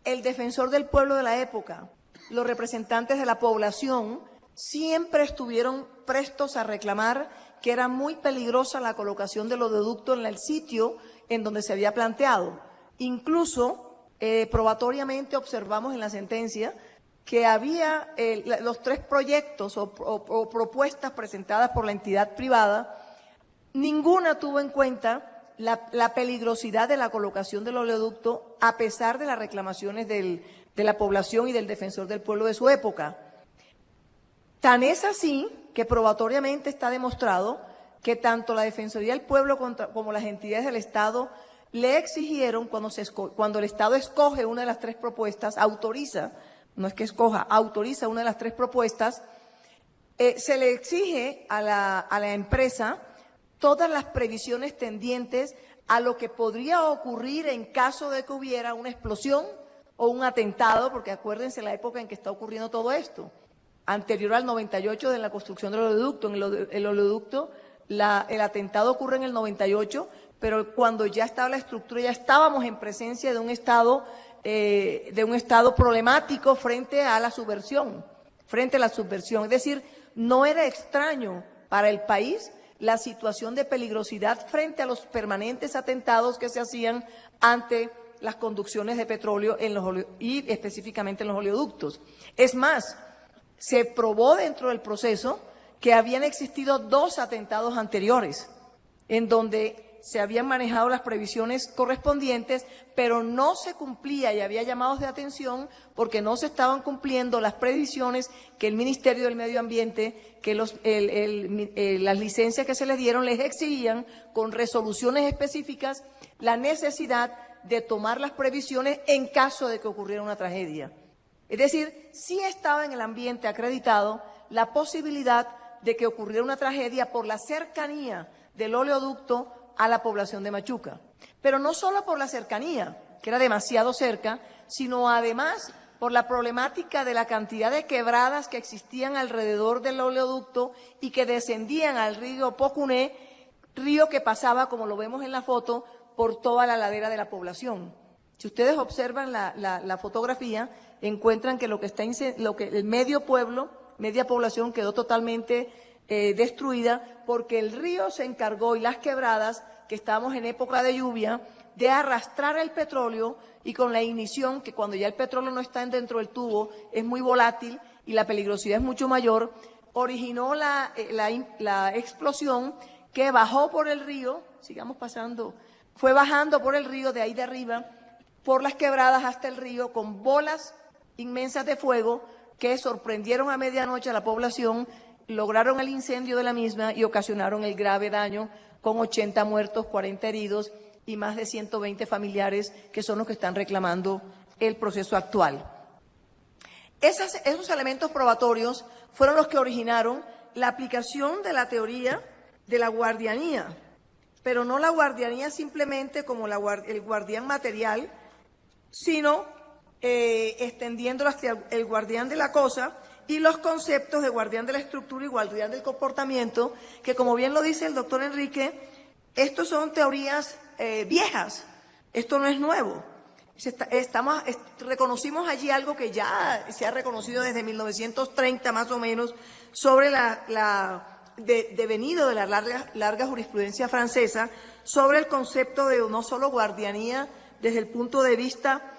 el defensor del pueblo de la época, los representantes de la población, siempre estuvieron prestos a reclamar que era muy peligrosa la colocación del oleoducto en el sitio en donde se había planteado. Incluso, probatoriamente observamos en la sentencia que había los 3 proyectos o propuestas presentadas por la entidad privada, ninguna tuvo en cuenta la peligrosidad de la colocación del oleoducto, a pesar de las reclamaciones de la población y del defensor del pueblo de su época. Tan es así que probatoriamente está demostrado que tanto la Defensoría del Pueblo como las entidades del Estado le exigieron cuando el Estado escoge una de las 3 propuestas, autoriza, no es que escoja, autoriza una de las 3 propuestas, se le exige a la empresa todas las previsiones tendientes a lo que podría ocurrir en caso de que hubiera una explosión o un atentado, porque acuérdense la época en que está ocurriendo todo esto. Anterior al 98 de la construcción del oleoducto. En el oleoducto el atentado ocurre en el 98, pero cuando ya estaba la estructura, ya estábamos en presencia de un estado problemático frente a la subversión. Es decir, no era extraño para el país la situación de peligrosidad frente a los permanentes atentados que se hacían ante las conducciones de petróleo y específicamente en los oleoductos. Es más, se probó dentro del proceso que habían existido 2 atentados anteriores en donde se habían manejado las previsiones correspondientes, pero no se cumplía y había llamados de atención porque no se estaban cumpliendo las previsiones que el Ministerio del Medio Ambiente, que las licencias que se les dieron les exigían con resoluciones específicas la necesidad de tomar las previsiones en caso de que ocurriera una tragedia. Es decir, sí estaba en el ambiente acreditado la posibilidad de que ocurriera una tragedia por la cercanía del oleoducto a la población de Machuca. Pero no solo por la cercanía, que era demasiado cerca, sino además por la problemática de la cantidad de quebradas que existían alrededor del oleoducto y que descendían al río Pocuné, río que pasaba, como lo vemos en la foto, por toda la ladera de la población. Si ustedes observan la fotografía, encuentran que el media población quedó totalmente destruida porque el río se encargó y las quebradas, que estábamos en época de lluvia, de arrastrar el petróleo y con la ignición, que cuando ya el petróleo no está dentro del tubo es muy volátil y la peligrosidad es mucho mayor, originó la explosión que bajó por el río, fue bajando por el río de ahí de arriba, por las quebradas hasta el río, con bolas inmensas de fuego que sorprendieron a medianoche a la población, lograron el incendio de la misma y ocasionaron el grave daño con 80 muertos, 40 heridos y más de 120 familiares que son los que están reclamando el proceso actual. Esos elementos probatorios fueron los que originaron la aplicación de la teoría de la guardianía, pero no la guardianía simplemente como el guardián material, sino extendiéndolo hacia el guardián de la cosa y los conceptos de guardián de la estructura y guardián del comportamiento, que como bien lo dice el doctor Enrique, estos son teorías viejas, esto no es nuevo. Reconocimos allí algo que ya se ha reconocido desde 1930 más o menos sobre devenido de la larga jurisprudencia francesa sobre el concepto de no solo guardianía desde el punto de vista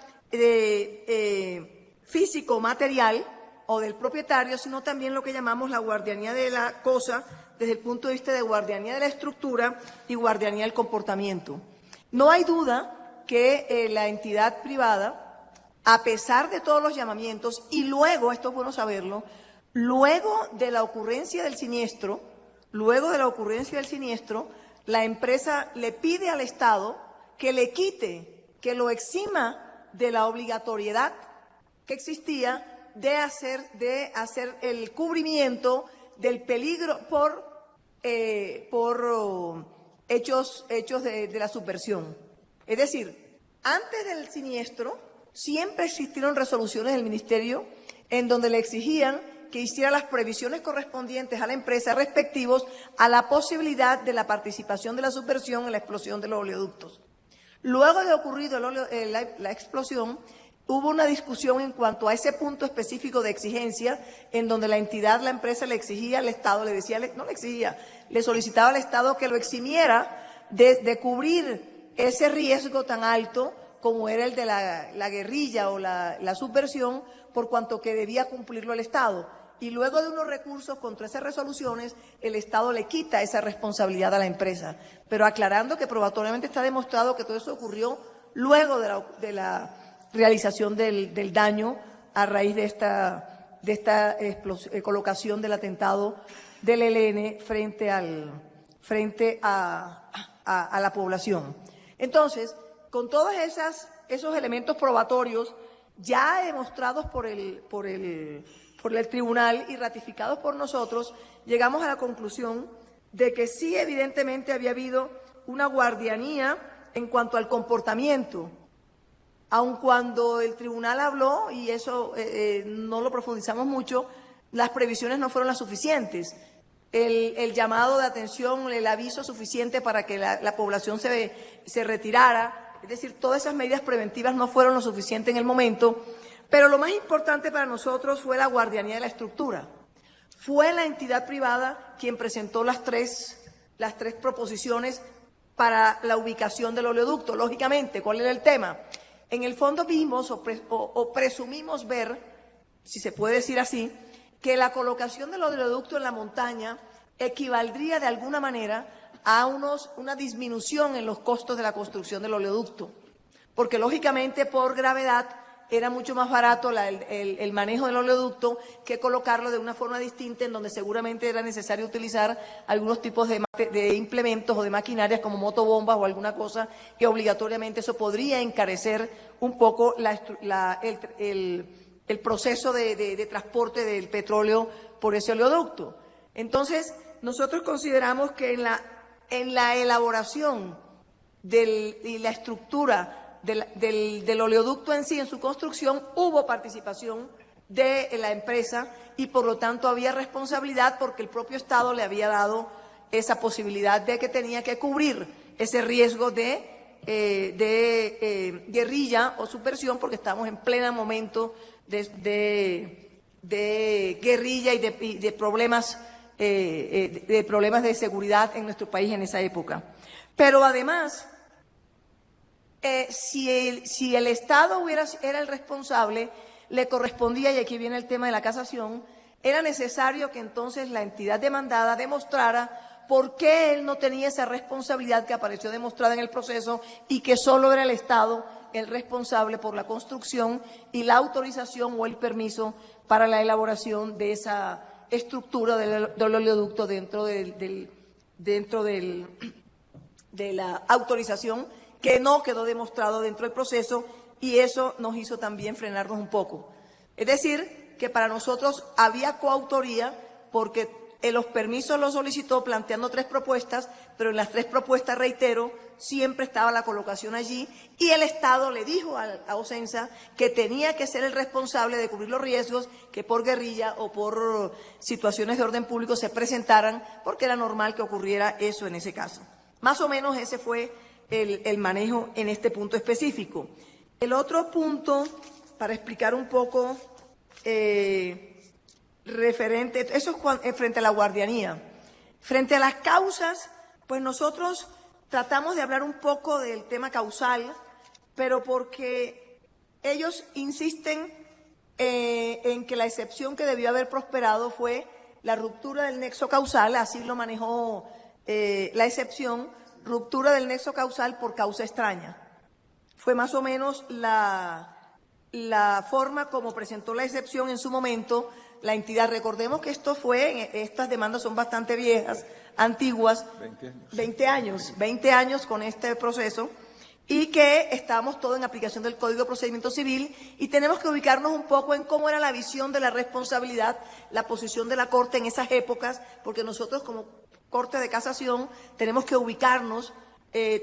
físico-material o del propietario, sino también lo que llamamos la guardianía de la cosa desde el punto de vista de guardianía de la estructura y guardianía del comportamiento. No hay duda que la entidad privada, a pesar de todos los llamamientos, y luego, esto es bueno saberlo, luego de la ocurrencia del siniestro, la empresa le pide al Estado que le quite, que lo exima de la obligatoriedad que existía de hacer el cubrimiento del peligro por hechos de la subversión. Es decir, antes del siniestro siempre existieron resoluciones del Ministerio en donde le exigían que hiciera las previsiones correspondientes a la empresa respectivos a la posibilidad de la participación de la subversión en la explosión de los oleoductos. Luego de ocurrido la explosión, hubo una discusión en cuanto a ese punto específico de exigencia en donde la empresa le exigía al Estado, le solicitaba al Estado que lo eximiera de cubrir ese riesgo tan alto como era el de la guerrilla o la subversión, por cuanto que debía cumplirlo el Estado. Y luego de unos recursos contra esas resoluciones, el Estado le quita esa responsabilidad a la empresa. Pero aclarando que probatoriamente está demostrado que todo eso ocurrió luego de la realización del daño a raíz de esta colocación del atentado del ELN frente frente a la población. Entonces, con todos esos elementos probatorios ya demostrados por el tribunal y ratificados por nosotros, llegamos a la conclusión de que sí, evidentemente había habido una guardianía en cuanto al comportamiento, aun cuando el tribunal habló, y eso no lo profundizamos mucho, las previsiones no fueron las suficientes. El llamado de atención, el aviso suficiente para que la población se retirara, es decir, todas esas medidas preventivas no fueron lo suficiente en el momento, pero lo más importante para nosotros fue la guardianía de la estructura. Fue la entidad privada quien presentó las tres proposiciones para la ubicación del oleoducto. Lógicamente, ¿cuál era el tema? En el fondo vimos o presumimos ver, si se puede decir así, que la colocación del oleoducto en la montaña equivaldría de alguna manera a una disminución en los costos de la construcción del oleoducto, porque lógicamente por gravedad era mucho más barato el manejo del oleoducto que colocarlo de una forma distinta, en donde seguramente era necesario utilizar algunos tipos de implementos o de maquinarias como motobombas o alguna cosa que obligatoriamente eso podría encarecer un poco el proceso de transporte del petróleo por ese oleoducto. Entonces, nosotros consideramos que en la elaboración y la estructura del oleoducto en sí, en su construcción, hubo participación de la empresa y por lo tanto había responsabilidad porque el propio Estado le había dado esa posibilidad de que tenía que cubrir ese riesgo de guerrilla o subversión, porque estamos en pleno momento de guerrilla y de problemas de seguridad en nuestro país en esa época. Pero además, si el Estado era el responsable, le correspondía, y aquí viene el tema de la casación, era necesario que entonces la entidad demandada demostrara por qué él no tenía esa responsabilidad que apareció demostrada en el proceso y que solo era el Estado el responsable por la construcción y la autorización o el permiso para la elaboración de esa estructura del oleoducto dentro de la autorización, que no quedó demostrado dentro del proceso, y eso nos hizo también frenarnos un poco. Es decir, que para nosotros había coautoría porque los permisos los solicitó planteando 3 propuestas, pero en las 3 propuestas, reitero, siempre estaba la colocación allí y el Estado le dijo a Ocensa que tenía que ser el responsable de cubrir los riesgos que por guerrilla o por situaciones de orden público se presentaran, porque era normal que ocurriera eso en ese caso. Más o menos ese fue el manejo en este punto específico. El otro punto, para explicar un poco referente, eso es frente a la guardianía. Frente a las causas, pues nosotros tratamos de hablar un poco del tema causal, pero porque ellos insisten en que la excepción que debió haber prosperado fue la ruptura del nexo causal, así lo manejó la excepción, ruptura del nexo causal por causa extraña. Fue más o menos la forma como presentó la excepción en su momento la entidad. Recordemos que estas demandas son bastante viejas, antiguas, 20 años con este proceso, y que estamos todos en aplicación del Código de Procedimiento Civil, y tenemos que ubicarnos un poco en cómo era la visión de la responsabilidad, la posición de la Corte en esas épocas, porque nosotros como Corte de Casación tenemos que ubicarnos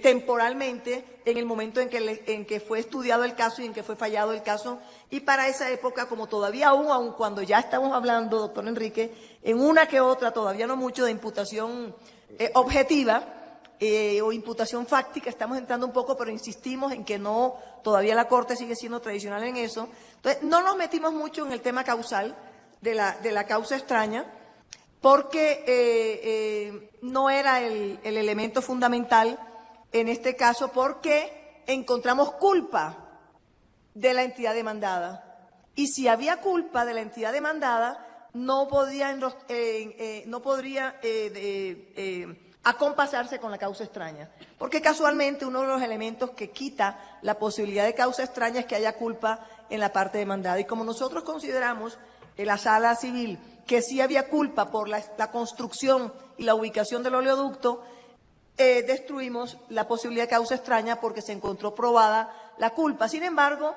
temporalmente en el momento en que fue estudiado el caso y en que fue fallado el caso, y para esa época, como todavía aún cuando ya estamos hablando, doctor Enrique, en una que otra, todavía no mucho, de imputación objetiva o imputación fáctica, estamos entrando un poco, pero insistimos en que no, todavía la Corte sigue siendo tradicional en eso. Entonces, no nos metimos mucho en el tema causal de la causa extraña, porque no era el elemento fundamental en este caso, porque encontramos culpa de la entidad demandada. Y si había culpa de la entidad demandada, no podría acompasarse con la causa extraña. Porque casualmente uno de los elementos que quita la posibilidad de causa extraña es que haya culpa en la parte demandada. Y como nosotros consideramos en la sala civil que sí había culpa por la construcción y la ubicación del oleoducto, destruimos la posibilidad de causa extraña porque se encontró probada la culpa. Sin embargo,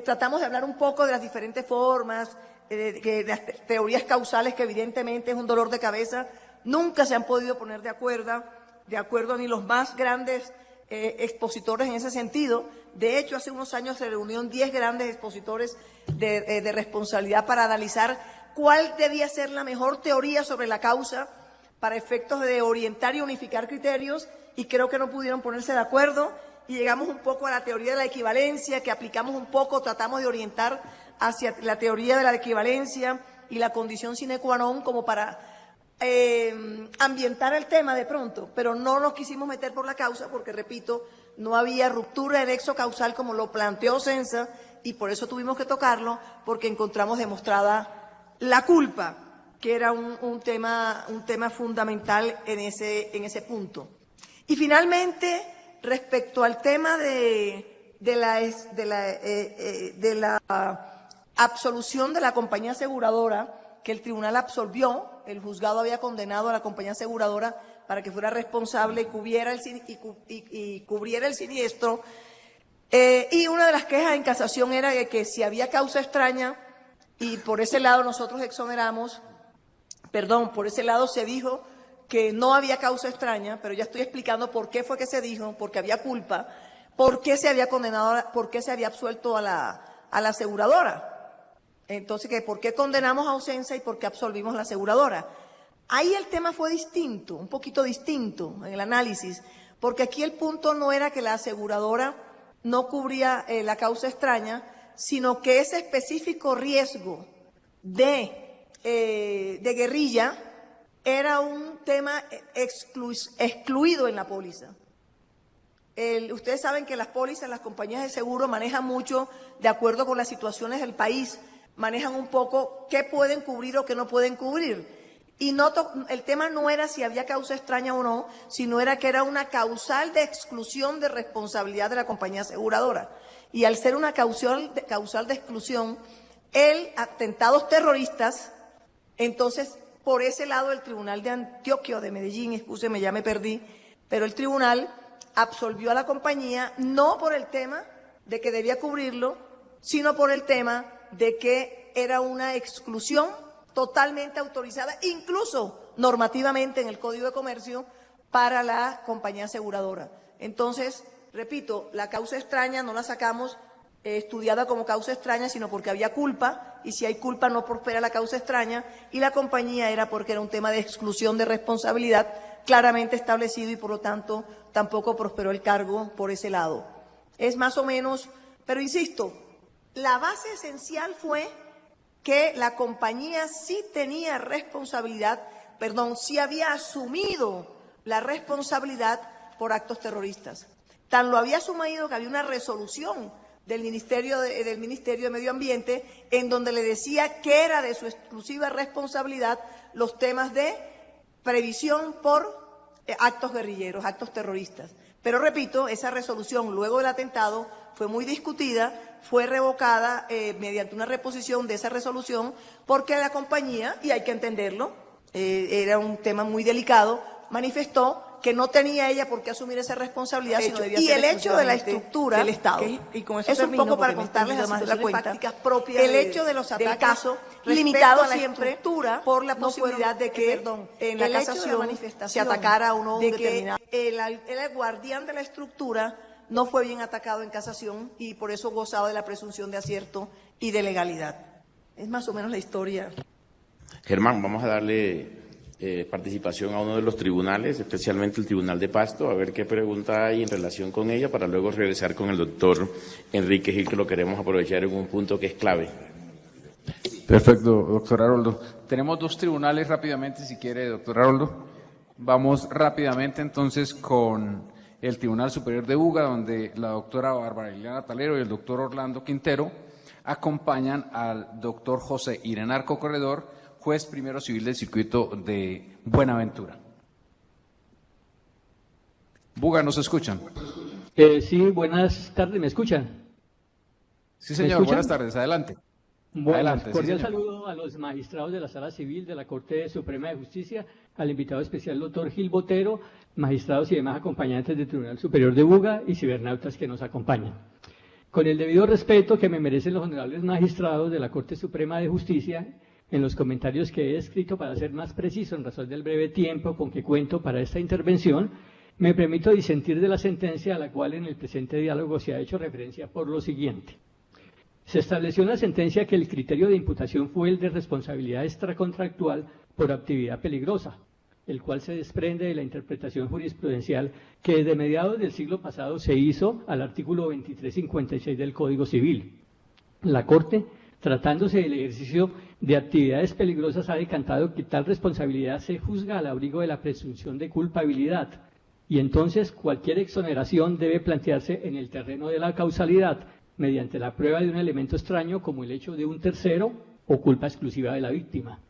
tratamos de hablar un poco de las diferentes formas, de las teorías causales, que evidentemente es un dolor de cabeza. Nunca se han podido poner de acuerdo ni los más grandes expositores en ese sentido. De hecho, hace unos años se reunieron 10 grandes expositores de responsabilidad para analizar cuál debía ser la mejor teoría sobre la causa para efectos de orientar y unificar criterios, y creo que no pudieron ponerse de acuerdo, y llegamos un poco a la teoría de la equivalencia, que aplicamos un poco, tratamos de orientar hacia la teoría de la equivalencia y la condición sine qua non como para ambientar el tema de pronto, pero no nos quisimos meter por la causa porque, repito, no había ruptura de nexo causal como lo planteó Ocensa, y por eso tuvimos que tocarlo, porque encontramos demostrada la culpa, que era un tema fundamental en ese punto. Y finalmente, respecto al tema de la absolución de la compañía aseguradora, que el tribunal absolvió, el juzgado había condenado a la compañía aseguradora para que fuera responsable y cubriera el siniestro, y una de las quejas en casación era de que si había causa extraña, y por ese lado nosotros por ese lado se dijo que no había causa extraña, pero ya estoy explicando por qué fue que se dijo, porque había culpa, por qué se había condenado, por qué se había absuelto a la aseguradora. Entonces, ¿por qué condenamos a Ocensa y por qué absolvimos a la aseguradora? Ahí el tema fue distinto, un poquito distinto en el análisis, porque aquí el punto no era que la aseguradora no cubría la causa extraña, sino que ese específico riesgo de guerrilla era un tema excluido en la póliza. Ustedes saben que las pólizas, las compañías de seguro manejan mucho de acuerdo con las situaciones del país, manejan un poco qué pueden cubrir o qué no pueden cubrir. Y el tema no era si había causa extraña o no, sino era que era una causal de exclusión de responsabilidad de la compañía aseguradora. Y al ser una causal de exclusión, atentados terroristas, entonces por ese lado el Tribunal de Antioquia o de Medellín, excúseme, ya me perdí, pero el tribunal absolvió a la compañía no por el tema de que debía cubrirlo, sino por el tema de que era una exclusión totalmente autorizada, incluso normativamente en el Código de Comercio, para la compañía aseguradora. Entonces, repito, la causa extraña no la sacamos estudiada como causa extraña, sino porque había culpa, y si hay culpa no prospera la causa extraña, y la compañía era porque era un tema de exclusión de responsabilidad claramente establecido, y por lo tanto tampoco prosperó el cargo por ese lado. Es más o menos, pero insisto, la base esencial fue que la compañía sí tenía sí había asumido la responsabilidad por actos terroristas. Tan lo había asumido que había una resolución del Ministerio de Medio Ambiente en donde le decía que era de su exclusiva responsabilidad los temas de previsión por actos guerrilleros, actos terroristas. Pero repito, esa resolución luego del atentado fue muy discutida, fue revocada mediante una reposición de esa resolución, porque la compañía, y hay que entenderlo, era un tema muy delicado, manifestó que no tenía ella por qué asumir esa responsabilidad, sino debía ser el hecho de la estructura del Estado. Y con eso es un poco para contarles las prácticas propias el hecho de los ataques, caso limitado siempre por la posibilidad de que en la casación se atacara a uno determinado. El guardián de la estructura no fue bien atacado en casación y por eso gozaba de la presunción de acierto y de legalidad. Es más o menos la historia. Germán, vamos a darle participación a uno de los tribunales, especialmente el Tribunal de Pasto, a ver qué pregunta hay en relación con ella, para luego regresar con el doctor Enrique Gil, que lo queremos aprovechar en un punto que es clave. Perfecto, doctor Haroldo. Tenemos dos tribunales rápidamente, si quiere, doctor Haroldo. Vamos rápidamente entonces con el Tribunal Superior de Buga, donde la doctora Bárbara Liliana Talero y el doctor Orlando Quintero acompañan al doctor José Irenarco Corredor, juez primero civil del circuito de Buenaventura. Buga, ¿nos escuchan? Sí, buenas tardes, ¿me escuchan? Sí, señor, buenas tardes, adelante. Bueno, adelante, cordial sí, saludo a los magistrados de la Sala Civil de la Corte Suprema de Justicia al invitado especial doctor Gil Botero, magistrados y demás acompañantes del Tribunal Superior de Buga y cibernautas que nos acompañan. Con el debido respeto que me merecen los honorables magistrados de la Corte Suprema de Justicia, en los comentarios que he escrito para ser más preciso en razón del breve tiempo con que cuento para esta intervención, me permito disentir de la sentencia a la cual en el presente diálogo se ha hecho referencia por lo siguiente. Se estableció en la sentencia que el criterio de imputación fue el de responsabilidad extracontractual por actividad peligrosa, el cual se desprende de la interpretación jurisprudencial que desde mediados del siglo pasado se hizo al artículo 2356 del Código Civil. La Corte, tratándose del ejercicio de actividades peligrosas, ha decantado que tal responsabilidad se juzga al abrigo de la presunción de culpabilidad y entonces cualquier exoneración debe plantearse en el terreno de la causalidad mediante la prueba de un elemento extraño como el hecho de un tercero o culpa exclusiva de la víctima.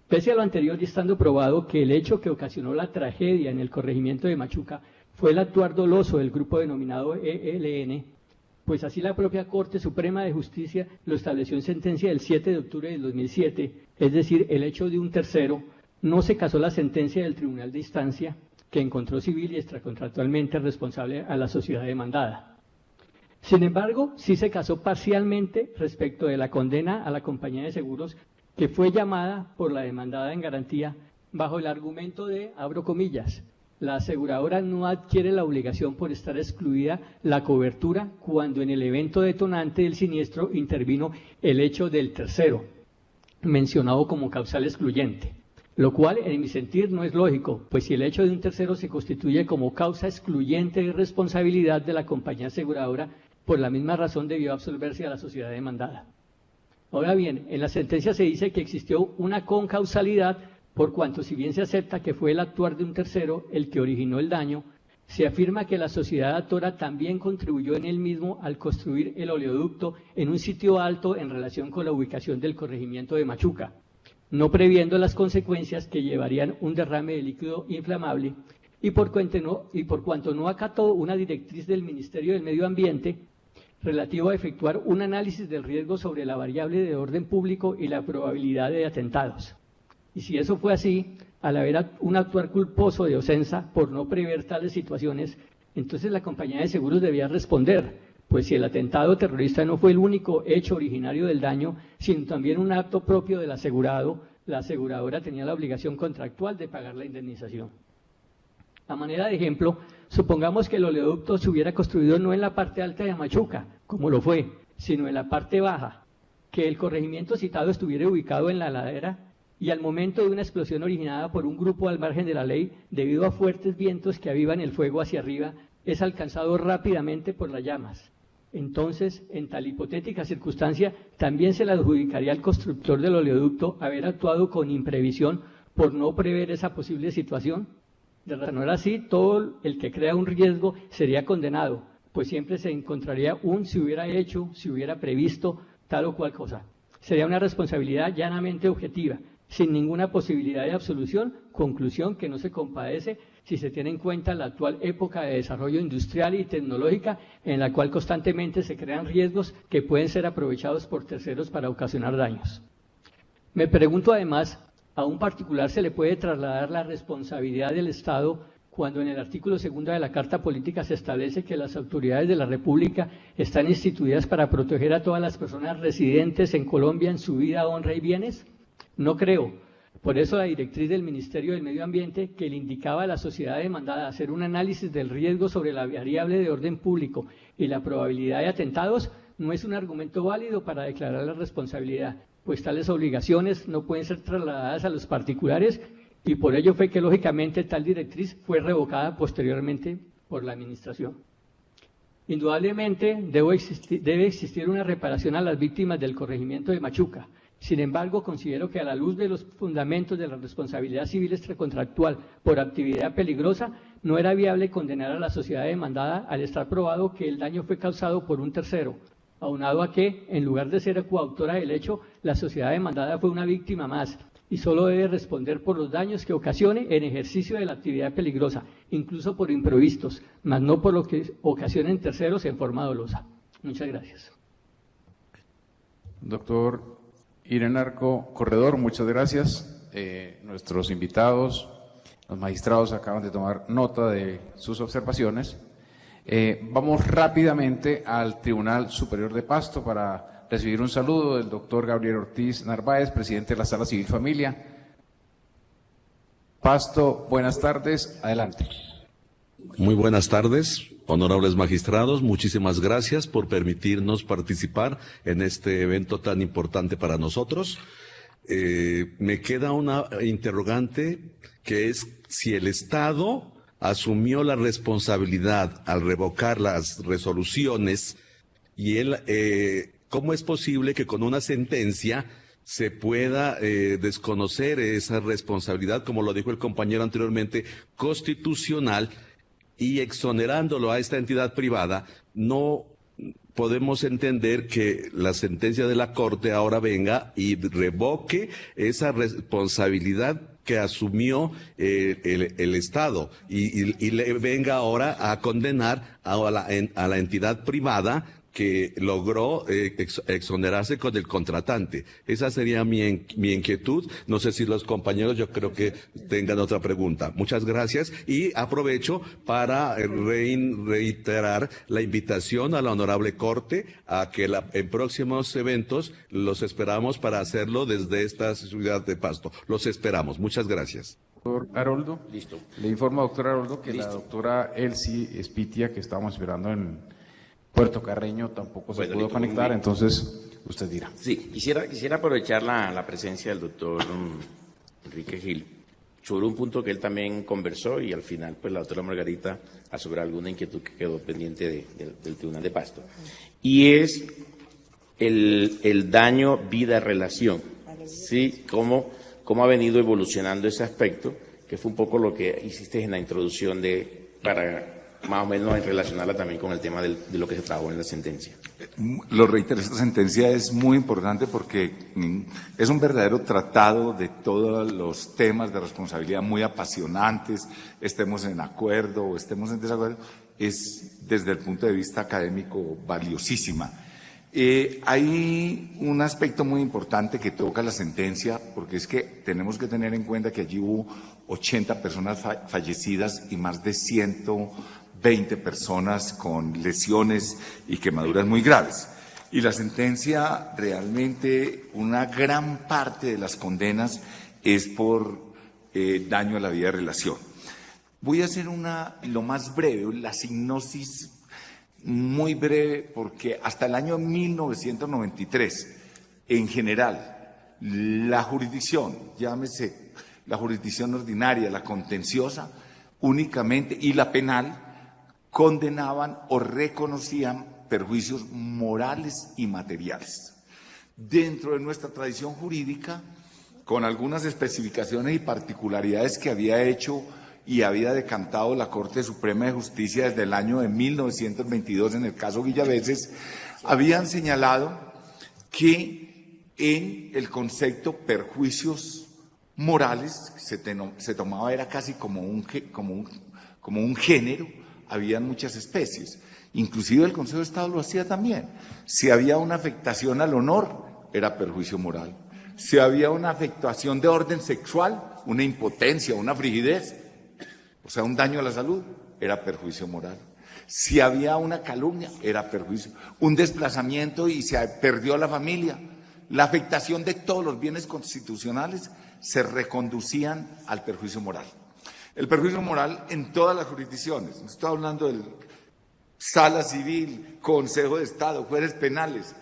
Pese a lo anterior y estando probado que el hecho que ocasionó la tragedia en el corregimiento de Machuca fue el actuar doloso del grupo denominado ELN, pues así la propia Corte Suprema de Justicia lo estableció en sentencia del 7 de octubre del 2007, es decir, el hecho de un tercero, no se casó la sentencia del Tribunal de Instancia que encontró civil y extracontractualmente responsable a la sociedad demandada. Sin embargo, sí se casó parcialmente respecto de la condena a la compañía de seguros que fue llamada por la demandada en garantía bajo el argumento de, abro comillas, la aseguradora no adquiere la obligación por estar excluida la cobertura cuando en el evento detonante del siniestro intervino el hecho del tercero, mencionado como causal excluyente, lo cual en mi sentir no es lógico, pues si el hecho de un tercero se constituye como causa excluyente de responsabilidad de la compañía aseguradora, por la misma razón debió absolverse a la sociedad demandada. Ahora bien, en la sentencia se dice que existió una concausalidad por cuanto, si bien se acepta que fue el actuar de un tercero el que originó el daño, se afirma que la sociedad actora también contribuyó en él mismo al construir el oleoducto en un sitio alto en relación con la ubicación del corregimiento de Machuca, no previendo las consecuencias que llevarían un derrame de líquido inflamable y por cuanto no acató una directriz del Ministerio del Medio Ambiente relativo a efectuar un análisis del riesgo sobre la variable de orden público y la probabilidad de atentados. Y si eso fue así, al haber un actuar culposo de Ocensa por no prever tales situaciones, entonces la compañía de seguros debía responder, pues si el atentado terrorista no fue el único hecho originario del daño, sino también un acto propio del asegurado, la aseguradora tenía la obligación contractual de pagar la indemnización. A manera de ejemplo, supongamos que el oleoducto se hubiera construido no en la parte alta de Machuca, como lo fue, sino en la parte baja, que el corregimiento citado estuviera ubicado en la ladera y al momento de una explosión originada por un grupo al margen de la ley, debido a fuertes vientos que avivan el fuego hacia arriba, es alcanzado rápidamente por las llamas. Entonces, en tal hipotética circunstancia, también se le adjudicaría al constructor del oleoducto haber actuado con imprevisión por no prever esa posible situación. De razón así, todo el que crea un riesgo sería condenado, pues siempre se encontraría si hubiera hecho, si hubiera previsto tal o cual cosa. Sería una responsabilidad llanamente objetiva, sin ninguna posibilidad de absolución, conclusión que no se compadece si se tiene en cuenta la actual época de desarrollo industrial y tecnológica en la cual constantemente se crean riesgos que pueden ser aprovechados por terceros para ocasionar daños. Me pregunto además, ¿a un particular se le puede trasladar la responsabilidad del Estado cuando en el artículo 2 de la Carta Política se establece que las autoridades de la República están instituidas para proteger a todas las personas residentes en Colombia en su vida, honra y bienes? No creo. Por eso la directriz del Ministerio del Medio Ambiente, que le indicaba a la sociedad demandada hacer un análisis del riesgo sobre la variable de orden público y la probabilidad de atentados, no es un argumento válido para declarar la responsabilidad, pues tales obligaciones no pueden ser trasladadas a los particulares y por ello fue que lógicamente tal directriz fue revocada posteriormente por la Administración. Indudablemente debe existir una reparación a las víctimas del corregimiento de Machuca. Sin embargo, considero que a la luz de los fundamentos de la responsabilidad civil extracontractual por actividad peligrosa, no era viable condenar a la sociedad demandada al estar probado que el daño fue causado por un tercero, aunado a que, en lugar de ser coautora del hecho, la sociedad demandada fue una víctima más y solo debe responder por los daños que ocasione en ejercicio de la actividad peligrosa, incluso por imprevistos, mas no por lo que ocasionen terceros en forma dolosa. Muchas gracias. Doctor Irenarco Corredor, muchas gracias. nuestros invitados, los magistrados acaban de tomar nota de sus observaciones. Vamos rápidamente al Tribunal Superior de Pasto para recibir un saludo del doctor Gabriel Ortiz Narváez, presidente de la Sala Civil Familia. Pasto, buenas tardes, adelante. Muy buenas tardes, honorables magistrados, muchísimas gracias por permitirnos participar en este evento tan importante para nosotros. Me queda una interrogante, que es si el Estado asumió la responsabilidad al revocar las resoluciones y ¿cómo es posible que con una sentencia se pueda desconocer esa responsabilidad, como lo dijo el compañero anteriormente, constitucional, y exonerándolo a esta entidad privada? No podemos entender que la sentencia de la Corte ahora venga y revoque esa responsabilidad que asumió el Estado y le venga ahora a condenar a la entidad privada que logró exonerarse con el contratante. Esa sería mi inquietud. No sé si los compañeros, yo creo que tengan otra pregunta. Muchas gracias y aprovecho para reiterar la invitación a la Honorable Corte a que en próximos eventos los esperamos para hacerlo desde esta ciudad de Pasto. Los esperamos. Muchas gracias. Doctor Haroldo. Listo. Le informo, doctor Haroldo, que la doctora Elsie Espitia, que estábamos esperando en Puerto Carreño, tampoco se pudo conectar, entonces usted dirá. Sí, quisiera aprovechar la presencia del doctor Enrique Gil sobre un punto que él también conversó y al final pues la doctora Margarita sobre alguna inquietud que quedó pendiente del Tribunal de Pasto. Y es el daño vida-relación, ¿sí? Cómo ha venido evolucionando ese aspecto, que fue un poco lo que hiciste en la introducción para más o menos relacionarla también con el tema de lo que se trabajó en la sentencia. Lo reitero, esta sentencia es muy importante porque es un verdadero tratado de todos los temas de responsabilidad muy apasionantes, estemos en acuerdo o estemos en desacuerdo, es desde el punto de vista académico valiosísima. Hay un aspecto muy importante que toca la sentencia, porque es que tenemos que tener en cuenta que allí hubo 80 personas fallecidas y más de 120 personas con lesiones y quemaduras muy graves. Y la sentencia, realmente, una gran parte de las condenas es por daño a la vida de relación. Voy a hacer lo más breve, la sinopsis muy breve, porque hasta el año 1993, en general, la jurisdicción, llámese la jurisdicción ordinaria, la contenciosa, únicamente, y la penal, condenaban o reconocían perjuicios morales y materiales. Dentro de nuestra tradición jurídica, con algunas especificaciones y particularidades que había hecho y había decantado la Corte Suprema de Justicia desde el año de 1922 en el caso Villaveses, habían señalado que en el concepto perjuicios morales se tomaba, era casi como un género, habían muchas especies. Inclusive el Consejo de Estado lo hacía también. Si había una afectación al honor, era perjuicio moral. Si había una afectación de orden sexual, una impotencia, una frigidez, o sea, un daño a la salud, era perjuicio moral. Si había una calumnia, era perjuicio. Un desplazamiento y se perdió la familia. La afectación de todos los bienes constitucionales se reconducían al perjuicio moral. El perjuicio moral en todas las jurisdicciones. Estoy hablando del Sala Civil, Consejo de Estado, jueces penales.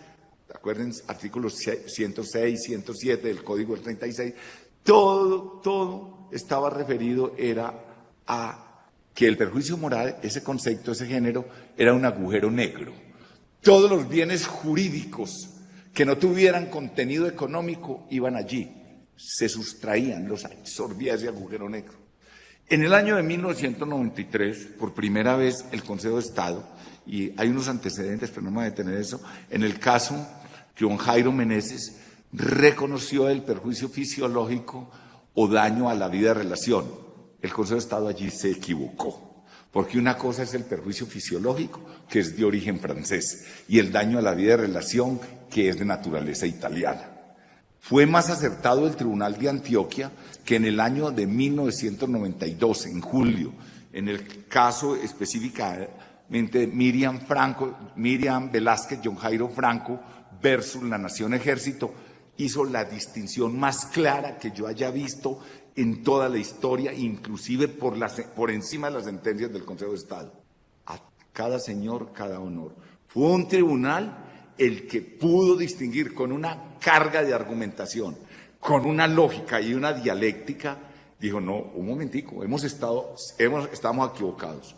Acuérdense, artículos 106, 107 del Código del 36. Todo estaba referido, era a que el perjuicio moral, ese concepto, ese género, era un agujero negro. Todos los bienes jurídicos que no tuvieran contenido económico iban allí, se sustraían, los absorbía ese agujero negro. En el año de 1993, por primera vez, el Consejo de Estado, y hay unos antecedentes, pero no me voy a detener eso, en el caso John Jairo Meneses reconoció el perjuicio fisiológico o daño a la vida de relación. El Consejo de Estado allí se equivocó, porque una cosa es el perjuicio fisiológico, que es de origen francés, y el daño a la vida de relación, que es de naturaleza italiana. Fue más acertado el Tribunal de Antioquia que en el año de 1992, en julio, en el caso específicamente Miriam Velázquez, John Jairo Franco versus la Nación Ejército, hizo la distinción más clara que yo haya visto en toda la historia, inclusive por encima de las sentencias del Consejo de Estado. A cada señor, cada honor. Fue un tribunal el que pudo distinguir con una carga de argumentación, con una lógica y una dialéctica, dijo, no, un momentico, estamos equivocados.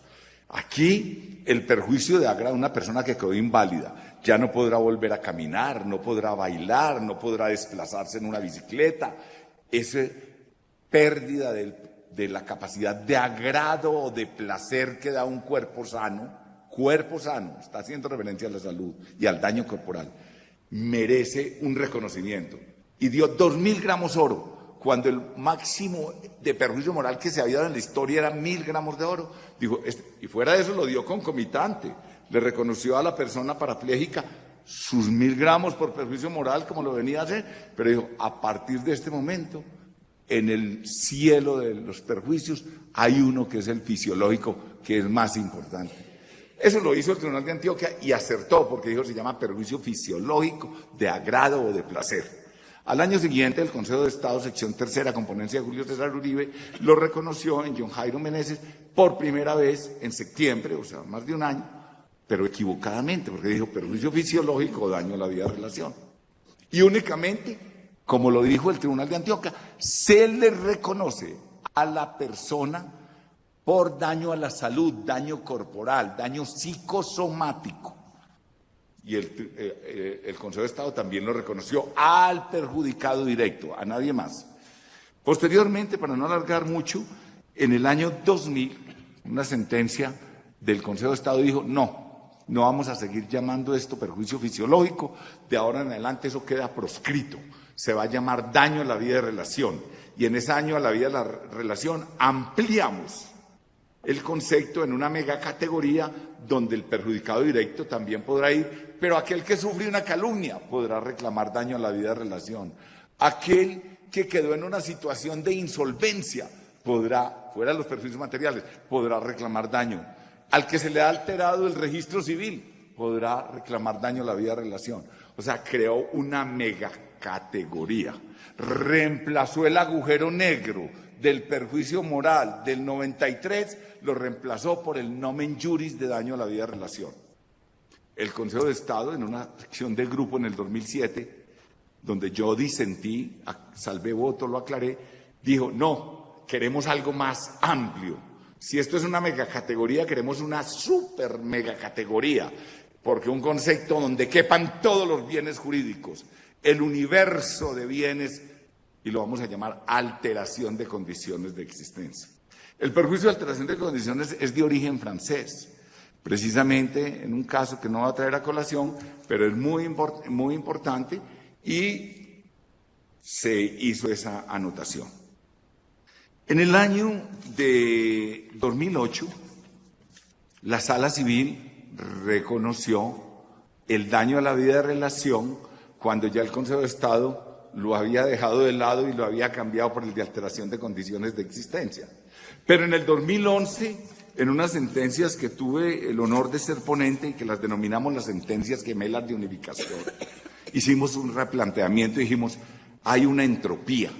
Aquí el perjuicio de agrado de una persona que quedó inválida, ya no podrá volver a caminar, no podrá bailar, no podrá desplazarse en una bicicleta, esa pérdida de la capacidad de agrado o de placer que da un cuerpo sano, está haciendo referencia a la salud y al daño corporal, merece un reconocimiento. Y dio 2.000 gramos oro, cuando el máximo de perjuicio moral que se había dado en la historia era 1.000 gramos de oro. Dijo, y fuera de eso lo dio concomitante, le reconoció a la persona parapléjica sus 1.000 gramos por perjuicio moral, como lo venía a hacer, pero dijo, a partir de este momento, en el cielo de los perjuicios, hay uno que es el fisiológico, que es más importante. Eso lo hizo el Tribunal de Antioquia y acertó, porque dijo, se llama perjuicio fisiológico de agrado o de placer. Al año siguiente, el Consejo de Estado, sección tercera, con ponencia de Julio César Uribe, lo reconoció en John Jairo Meneses por primera vez en septiembre, o sea, más de un año, pero equivocadamente, porque dijo perjuicio fisiológico o daño a la vida de relación. Y únicamente, como lo dijo el Tribunal de Antioquia, se le reconoce a la persona por daño a la salud, daño corporal, daño psicosomático. Y el Consejo de Estado también lo reconoció al perjudicado directo, a nadie más. Posteriormente, para no alargar mucho, en el año 2000, una sentencia del Consejo de Estado dijo, no vamos a seguir llamando esto perjuicio fisiológico, de ahora en adelante eso queda proscrito, se va a llamar daño a la vida de relación. Y en ese daño a la vida de la relación ampliamos el concepto en una megacategoría donde el perjudicado directo también podrá ir, pero aquel que sufre una calumnia podrá reclamar daño a la vida de relación. Aquel que quedó en una situación de insolvencia podrá, fuera de los perjuicios materiales, podrá reclamar daño. Al que se le ha alterado el registro civil podrá reclamar daño a la vida de relación. O sea, creó una megacategoría. Reemplazó el agujero negro del perjuicio moral del 93, lo reemplazó por el nomen juris de daño a la vida de relación. El Consejo de Estado, en una sección de grupo en el 2007, donde yo disentí, salvé voto, lo aclaré, dijo, no, queremos algo más amplio. Si esto es una megacategoría, queremos una super megacategoría, porque un concepto donde quepan todos los bienes jurídicos, el universo de bienes, y lo vamos a llamar alteración de condiciones de existencia. El perjuicio de alteración de condiciones es de origen francés, precisamente en un caso que no va a traer a colación, pero es muy importante, y se hizo esa anotación. En el año de 2008, la Sala Civil reconoció el daño a la vida de relación cuando ya el Consejo de Estado lo había dejado de lado y lo había cambiado por el de alteración de condiciones de existencia. Pero en el 2011, en unas sentencias que tuve el honor de ser ponente y que las denominamos las sentencias gemelas de unificación, hicimos un replanteamiento y dijimos, hay una entropía,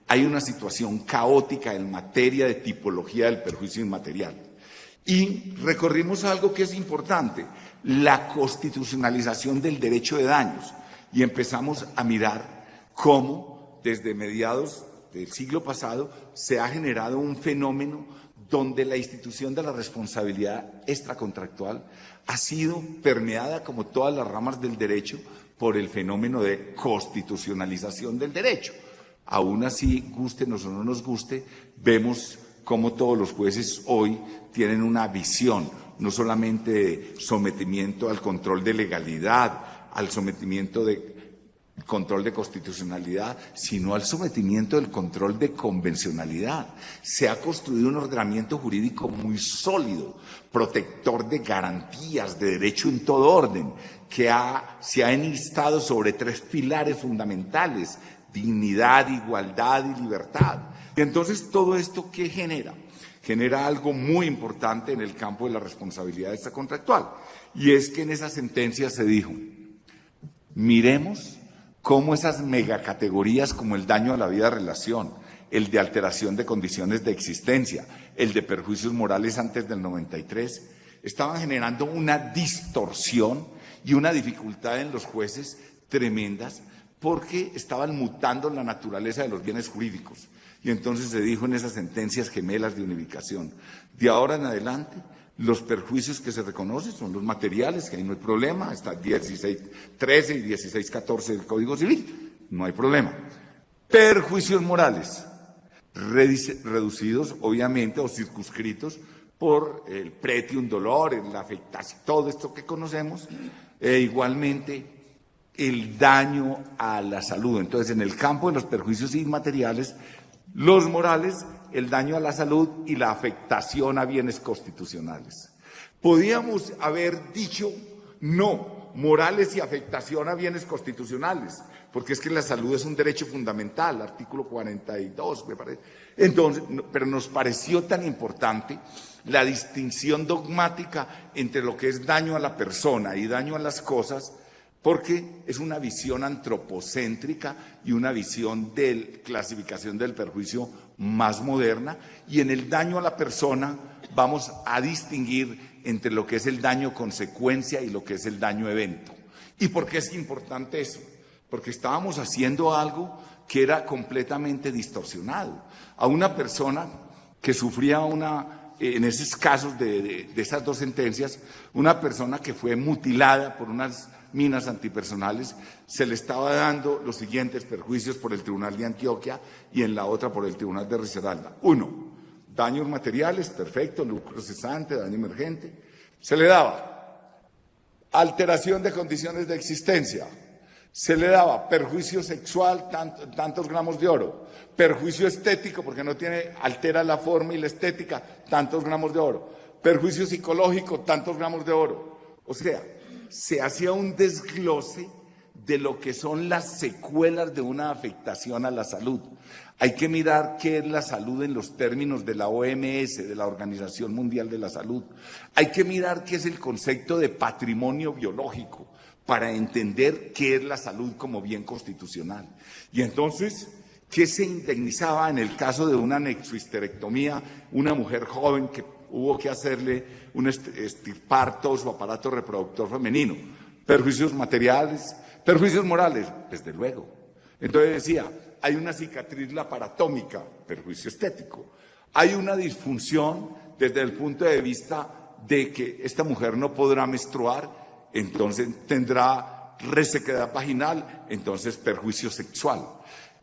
hay una situación caótica en materia de tipología del perjuicio inmaterial. Y recorrimos algo que es importante, la constitucionalización del derecho de daños, y empezamos a mirar cómo desde mediados del siglo pasado se ha generado un fenómeno donde la institución de la responsabilidad extracontractual ha sido permeada, como todas las ramas del derecho, por el fenómeno de constitucionalización del derecho. Aún así, gústenos o no nos guste, vemos cómo todos los jueces hoy tienen una visión, no solamente de sometimiento al control de legalidad, al sometimiento de control de constitucionalidad, sino al sometimiento del control de convencionalidad. Se ha construido un ordenamiento jurídico muy sólido, protector de garantías, de derecho en todo orden, que se ha enlistado sobre 3 pilares fundamentales: dignidad, igualdad y libertad. Y entonces todo esto, ¿qué genera? Genera algo muy importante en el campo de la responsabilidad extracontractual. Y es que en esa sentencia se dijo, miremos cómo esas megacategorías como el daño a la vida de relación, el de alteración de condiciones de existencia, el de perjuicios morales antes del 93, estaban generando una distorsión y una dificultad en los jueces tremendas porque estaban mutando la naturaleza de los bienes jurídicos. Y entonces se dijo en esas sentencias gemelas de unificación, de ahora en adelante, los perjuicios que se reconocen son los materiales, que ahí no hay problema, está 16.13 y 16.14 del Código Civil, no hay problema. Perjuicios morales, reducidos obviamente o circunscritos por el pretium dolor, la afectación, todo esto que conocemos, e igualmente el daño a la salud. Entonces, en el campo de los perjuicios inmateriales, los morales, el daño a la salud y la afectación a bienes constitucionales. Podíamos haber dicho no, morales y afectación a bienes constitucionales, porque es que la salud es un derecho fundamental, artículo 42, me parece. Entonces, pero nos pareció tan importante la distinción dogmática entre lo que es daño a la persona y daño a las cosas, porque es una visión antropocéntrica y una visión de clasificación del perjuicio más moderna, y en el daño a la persona vamos a distinguir entre lo que es el daño consecuencia y lo que es el daño evento. ¿Y por qué es importante eso? Porque estábamos haciendo algo que era completamente distorsionado. A una persona que sufría en esos casos de esas dos sentencias, una persona que fue mutilada por unas minas antipersonales, se le estaba dando los siguientes perjuicios por el Tribunal de Antioquia y en la otra por el Tribunal de Risaralda. 1, daños materiales, perfecto, lucro cesante, daño emergente. Se le daba alteración de condiciones de existencia, se le daba perjuicio sexual, tantos gramos de oro, perjuicio estético, porque altera la forma y la estética, tantos gramos de oro, perjuicio psicológico, tantos gramos de oro. O sea, se hacía un desglose de lo que son las secuelas de una afectación a la salud. Hay que mirar qué es la salud en los términos de la OMS, de la Organización Mundial de la Salud. Hay que mirar qué es el concepto de patrimonio biológico para entender qué es la salud como bien constitucional. Y entonces, ¿qué se indemnizaba en el caso de una nexohisterectomía? Una mujer joven que hubo que hacerle extirpar todo su aparato reproductor femenino. Perjuicios materiales, perjuicios morales, desde luego. Entonces decía, hay una cicatriz laparatómica, perjuicio estético. Hay una disfunción desde el punto de vista de que esta mujer no podrá menstruar, entonces tendrá resequedad vaginal, entonces perjuicio sexual.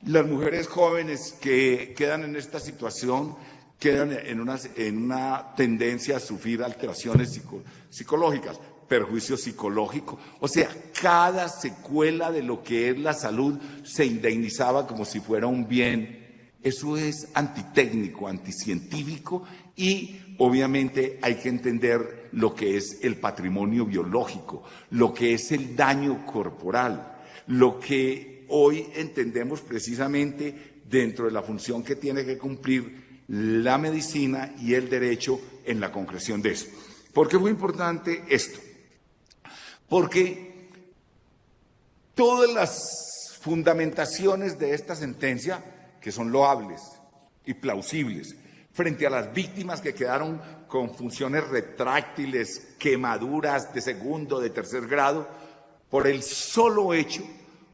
Las mujeres jóvenes que quedan en esta situación quedan en una tendencia a sufrir alteraciones psicológicas, perjuicio psicológico. O sea, cada secuela de lo que es la salud se indemnizaba como si fuera un bien. Eso es antitécnico, anticientífico, y obviamente hay que entender lo que es el patrimonio biológico, lo que es el daño corporal, lo que hoy entendemos precisamente dentro de la función que tiene que cumplir la medicina y el derecho en la concreción de eso. ¿Por qué fue importante esto? Porque todas las fundamentaciones de esta sentencia, que son loables y plausibles, frente a las víctimas que quedaron con funciones retráctiles, quemaduras de segundo, de tercer grado, por el solo hecho,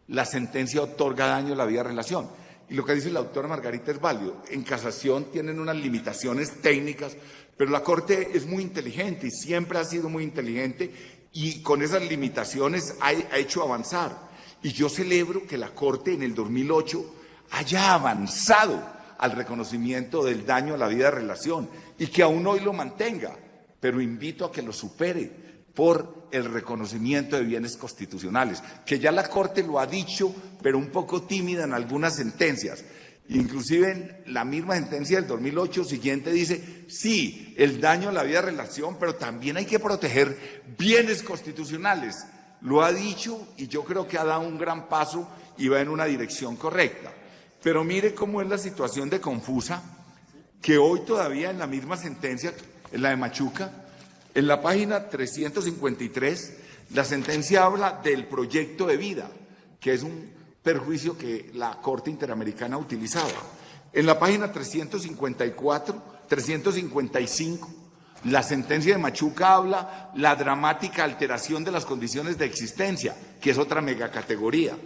la sentencia otorga daño a la vida de relación. Y lo que dice la doctora Margarita es válido. En casación tienen unas limitaciones técnicas, pero la Corte es muy inteligente y siempre ha sido muy inteligente y con esas limitaciones ha hecho avanzar. Y yo celebro que la Corte en el 2008 haya avanzado al reconocimiento del daño a la vida de relación y que aún hoy lo mantenga, pero invito a que lo supere por el reconocimiento de bienes constitucionales, que ya la Corte lo ha dicho, pero un poco tímida en algunas sentencias. Inclusive en la misma sentencia del 2008 siguiente dice, sí, el daño a la vida de relación, pero también hay que proteger bienes constitucionales. lo ha dicho y yo creo que ha dado un gran paso y va en una dirección correcta. Pero mire cómo es la situación de confusa, que hoy todavía en la misma sentencia, en la de Machuca, en la página 353, la sentencia habla del proyecto de vida, que es un perjuicio que la Corte Interamericana utilizaba. En la página 355, la sentencia de Machuca habla la dramática alteración de las condiciones de existencia, que es otra megacategoría.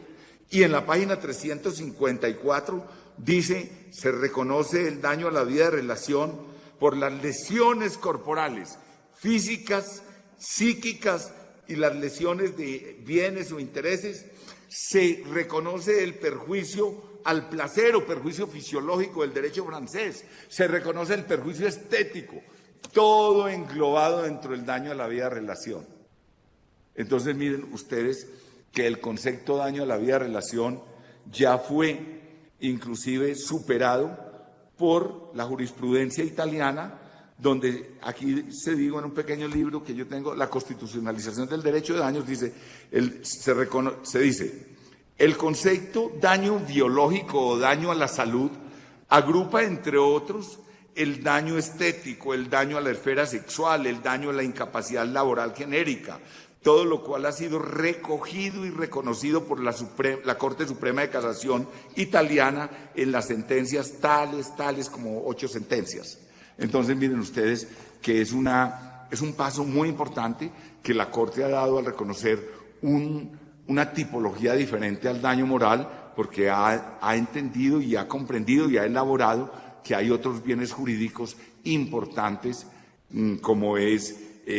Y en la página 354 dice, se reconoce el daño a la vida de relación por las lesiones corporales, físicas, psíquicas y las lesiones de bienes o intereses. Se reconoce el perjuicio al placer o perjuicio fisiológico del derecho francés. Se reconoce el perjuicio estético, todo englobado dentro del daño a la vida de relación. Entonces miren ustedes que el concepto daño a la vida de relación ya fue inclusive superado por la jurisprudencia italiana, donde aquí se digo en un pequeño libro que yo tengo, la constitucionalización del derecho de daños, dice, se dice, el concepto daño biológico o daño a la salud agrupa, entre otros, el daño estético, el daño a la esfera sexual, el daño a la incapacidad laboral genérica, todo lo cual ha sido recogido y reconocido por la Corte Suprema de Casación italiana en las sentencias tales como 8 sentencias. Entonces miren ustedes que es un paso muy importante que la Corte ha dado al reconocer una tipología diferente al daño moral, porque ha entendido y ha comprendido y ha elaborado que hay otros bienes jurídicos importantes, como es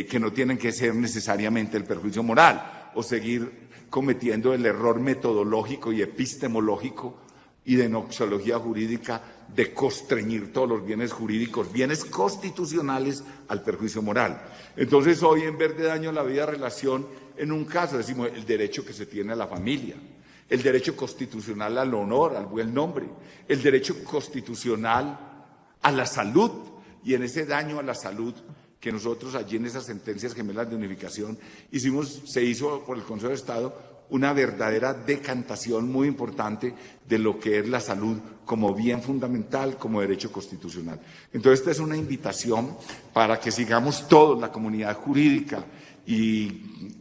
que no tienen que ser necesariamente el perjuicio moral o seguir cometiendo el error metodológico y epistemológico y de noxología jurídica de constreñir todos los bienes jurídicos, bienes constitucionales al perjuicio moral. Entonces hoy, en vez de daño a la vida de relación, en un caso decimos el derecho que se tiene a la familia, el derecho constitucional al honor, al buen nombre, el derecho constitucional a la salud, y en ese daño a la salud que nosotros allí en esas sentencias gemelas de unificación se hizo por el Consejo de Estado una verdadera decantación muy importante de lo que es la salud como bien fundamental, como derecho constitucional. Entonces, esta es una invitación para que sigamos todos, la comunidad jurídica, y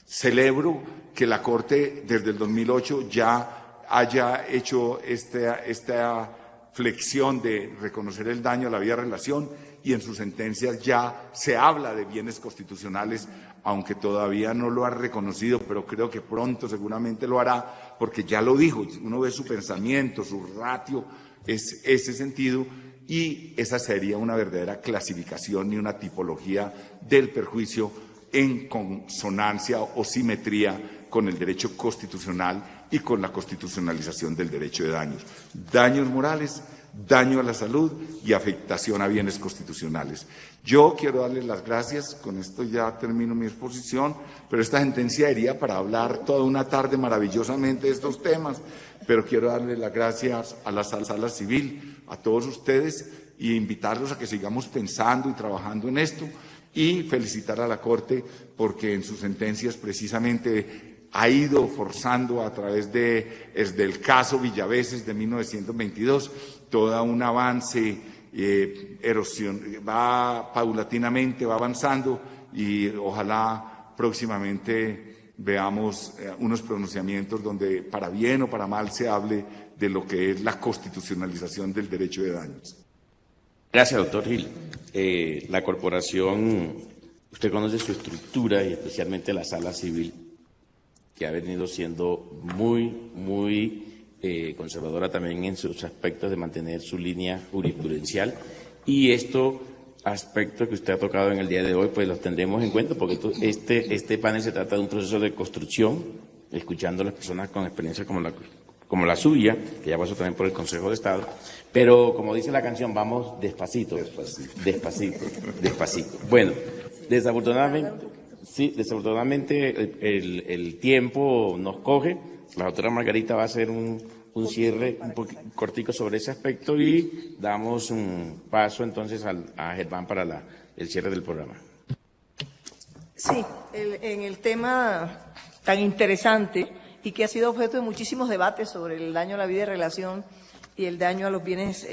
celebro que la Corte desde el 2008 ya haya hecho esta flexión de reconocer el daño a la vida de relación, y en sus sentencias ya se habla de bienes constitucionales, aunque todavía no lo ha reconocido, pero creo que pronto seguramente lo hará, porque ya lo dijo, uno ve su pensamiento, su ratio, es ese sentido, y esa sería una verdadera clasificación y una tipología del perjuicio en consonancia o simetría con el derecho constitucional y con la constitucionalización del derecho de daños. Daños morales, daño a la salud y afectación a bienes constitucionales. Yo quiero darles las gracias, con esto ya termino mi exposición, pero esta sentencia sería para hablar toda una tarde maravillosamente de estos temas, pero quiero darles las gracias a la Sala Civil, a todos ustedes, y invitarlos a que sigamos pensando y trabajando en esto, y felicitar a la Corte porque en sus sentencias precisamente ha ido forzando a través desde el caso Villaveses de 1922, todo un avance, erosión, paulatinamente va avanzando, y ojalá próximamente veamos unos pronunciamientos donde para bien o para mal se hable de lo que es la constitucionalización del derecho de daños. Gracias, doctor Gil. La corporación, usted conoce su estructura y especialmente la Sala Civil, que ha venido siendo muy conservadora también en sus aspectos de mantener su línea jurisprudencial, y estos aspectos que usted ha tocado en el día de hoy, pues los tendremos en cuenta, porque este panel se trata de un proceso de construcción, escuchando a las personas con experiencia como la suya, que ya pasó también por el Consejo de Estado, pero como dice la canción, vamos despacito. Bueno, desafortunadamente el tiempo nos coge. La doctora Margarita va a hacer un cierre un poquito cortico sobre ese aspecto, y damos un paso entonces a Germán para el cierre del programa. Sí, en el tema tan interesante y que ha sido objeto de muchísimos debates sobre el daño a la vida y relación y el daño a los bienes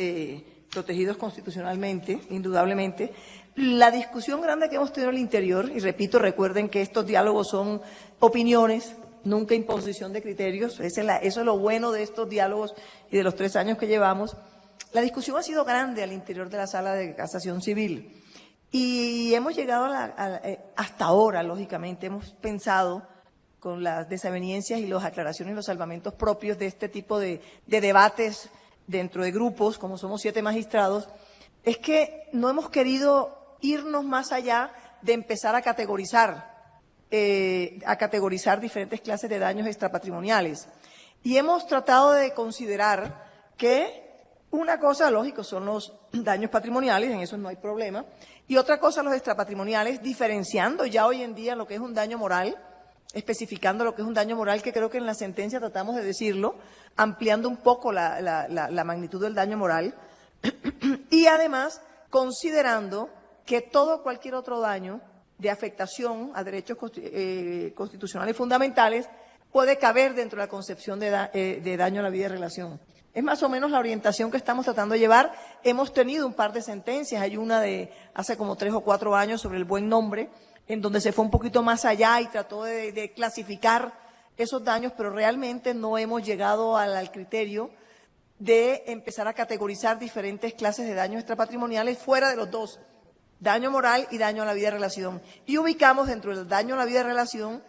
protegidos constitucionalmente, indudablemente. La discusión grande que hemos tenido al interior, y repito, recuerden que estos diálogos son opiniones, nunca imposición de criterios, eso es lo bueno de estos diálogos y de los 3 años que llevamos. La discusión ha sido grande al interior de la Sala de Casación Civil y hemos llegado hasta ahora, lógicamente, hemos pensado con las desavenencias y las aclaraciones y los salvamentos propios de este tipo de debates dentro de grupos, como somos 7 magistrados, es que no hemos querido irnos más allá de empezar a categorizar diferentes clases de daños extrapatrimoniales. Y hemos tratado de considerar que una cosa, lógico, son los daños patrimoniales, en eso no hay problema, y otra cosa los extrapatrimoniales, diferenciando ya hoy en día lo que es un daño moral, especificando lo que es un daño moral, que creo que en la sentencia tratamos de decirlo, ampliando un poco la magnitud del daño moral, y además considerando que cualquier otro daño de afectación a derechos constitucionales fundamentales puede caber dentro de la concepción de daño a la vida y relación. Es más o menos la orientación que estamos tratando de llevar. Hemos tenido un par de sentencias, hay una de hace como 3 o 4 años sobre el buen nombre, en donde se fue un poquito más allá y trató de clasificar esos daños, pero realmente no hemos llegado al criterio de empezar a categorizar diferentes clases de daños extrapatrimoniales fuera de los dos, daño moral y daño a la vida y relación. Y ubicamos dentro del daño a la vida y relación,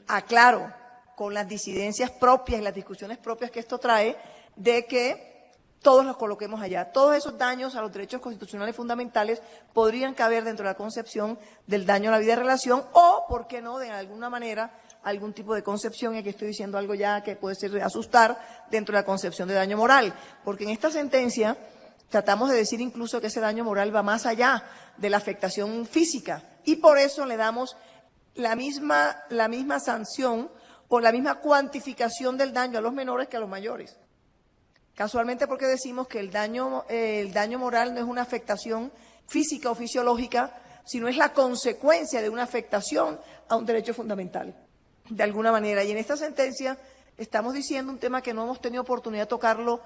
aclaro, con las disidencias propias y las discusiones propias que esto trae, de que todos los coloquemos allá. Todos esos daños a los derechos constitucionales fundamentales podrían caber dentro de la concepción del daño a la vida y relación o, ¿por qué no?, de alguna manera, algún tipo de concepción, y aquí estoy diciendo algo ya que puede ser de asustar, dentro de la concepción de daño moral. Porque en esta sentencia tratamos de decir incluso que ese daño moral va más allá de la afectación física y por eso le damos la misma sanción o la misma cuantificación del daño a los menores que a los mayores. Casualmente porque decimos que el daño moral no es una afectación física o fisiológica, sino es la consecuencia de una afectación a un derecho fundamental, de alguna manera. Y en esta sentencia estamos diciendo un tema que no hemos tenido oportunidad de tocarlo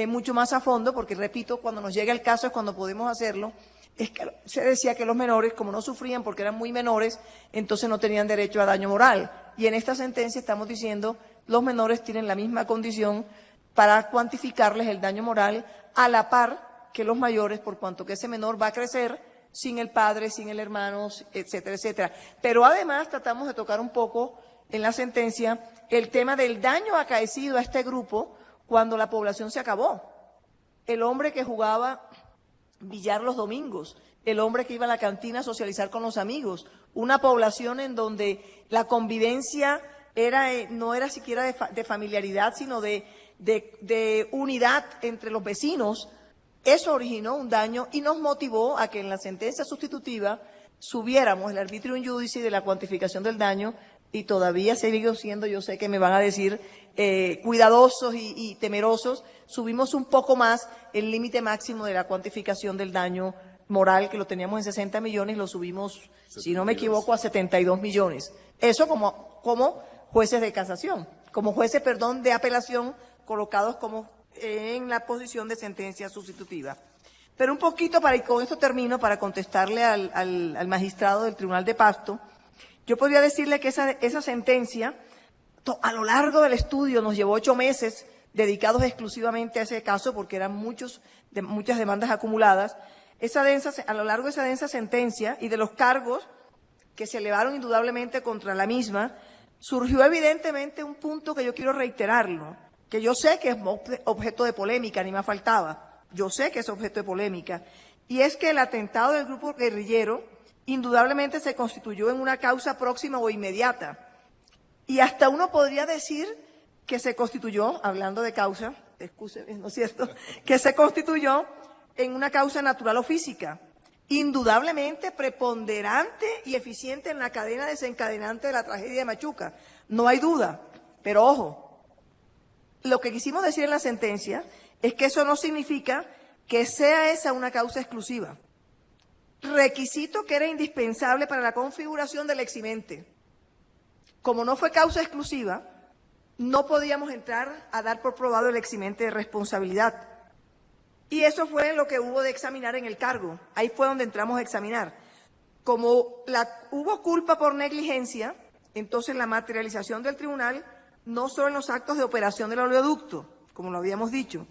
mucho más a fondo, porque, repito, cuando nos llega el caso es cuando podemos hacerlo. Es que se decía que los menores, como no sufrían porque eran muy menores, entonces no tenían derecho a daño moral. Y en esta sentencia estamos diciendo los menores tienen la misma condición para cuantificarles el daño moral a la par que los mayores, por cuanto que ese menor va a crecer sin el padre, sin el hermano, etcétera, etcétera. Pero además tratamos de tocar un poco en la sentencia el tema del daño acaecido a este grupo cuando la población se acabó. El hombre que jugaba billar los domingos, el hombre que iba a la cantina a socializar con los amigos, una población en donde la convivencia no era siquiera de familiaridad, sino de unidad entre los vecinos. Eso originó un daño y nos motivó a que en la sentencia sustitutiva subiéramos el arbitrio in judice de la cuantificación del daño, y todavía sigo siendo, yo sé que me van a decir, cuidadosos y temerosos, subimos un poco más el límite máximo de la cuantificación del daño moral, que lo teníamos en 60 millones, lo subimos, 72. Si no me equivoco, a 72 millones. Eso como jueces de casación, como jueces, de apelación, colocados como en la posición de sentencia sustitutiva. Pero un poquito, y con esto termino, para contestarle al magistrado del Tribunal de Pasto, yo podría decirle que esa sentencia, a lo largo del estudio, nos llevó 8 meses dedicados exclusivamente a ese caso, porque eran muchas demandas acumuladas. A lo largo de esa densa sentencia y de los cargos que se elevaron indudablemente contra la misma, surgió evidentemente un punto que yo quiero reiterarlo, que yo sé que es objeto de polémica, ni más faltaba, yo sé que es objeto de polémica, y es que el atentado del grupo guerrillero indudablemente se constituyó en una causa próxima o inmediata, y hasta uno podría decir que se constituyó, hablando de causa, excúseme, ¿no es cierto?, que se constituyó en una causa natural o física, indudablemente preponderante y eficiente en la cadena desencadenante de la tragedia de Machuca, no hay duda, pero ojo, lo que quisimos decir en la sentencia es que eso no significa que sea esa una causa exclusiva, requisito que era indispensable para la configuración del eximente. como no fue causa exclusiva, no podíamos entrar a dar por probado el eximente de responsabilidad. Y eso fue lo que hubo de examinar en el cargo. Ahí fue donde entramos a examinar. Como hubo culpa por negligencia, entonces la materialización del tribunal no solo en los actos de operación del oleoducto, como lo habíamos dicho,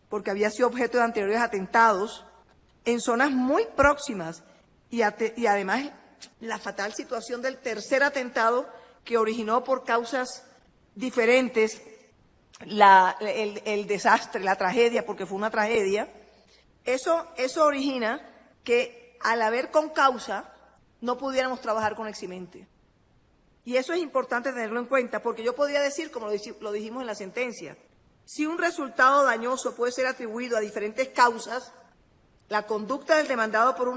porque había sido objeto de anteriores atentados en zonas muy próximas y además la fatal situación del tercer atentado que originó por causas diferentes el desastre, la tragedia, porque fue una tragedia. Eso origina que al haber concausa no pudiéramos trabajar con eximente. Y eso es importante tenerlo en cuenta, porque yo podría decir, como lo dijimos en la sentencia, si un resultado dañoso puede ser atribuido a diferentes causas, la conducta del demandado por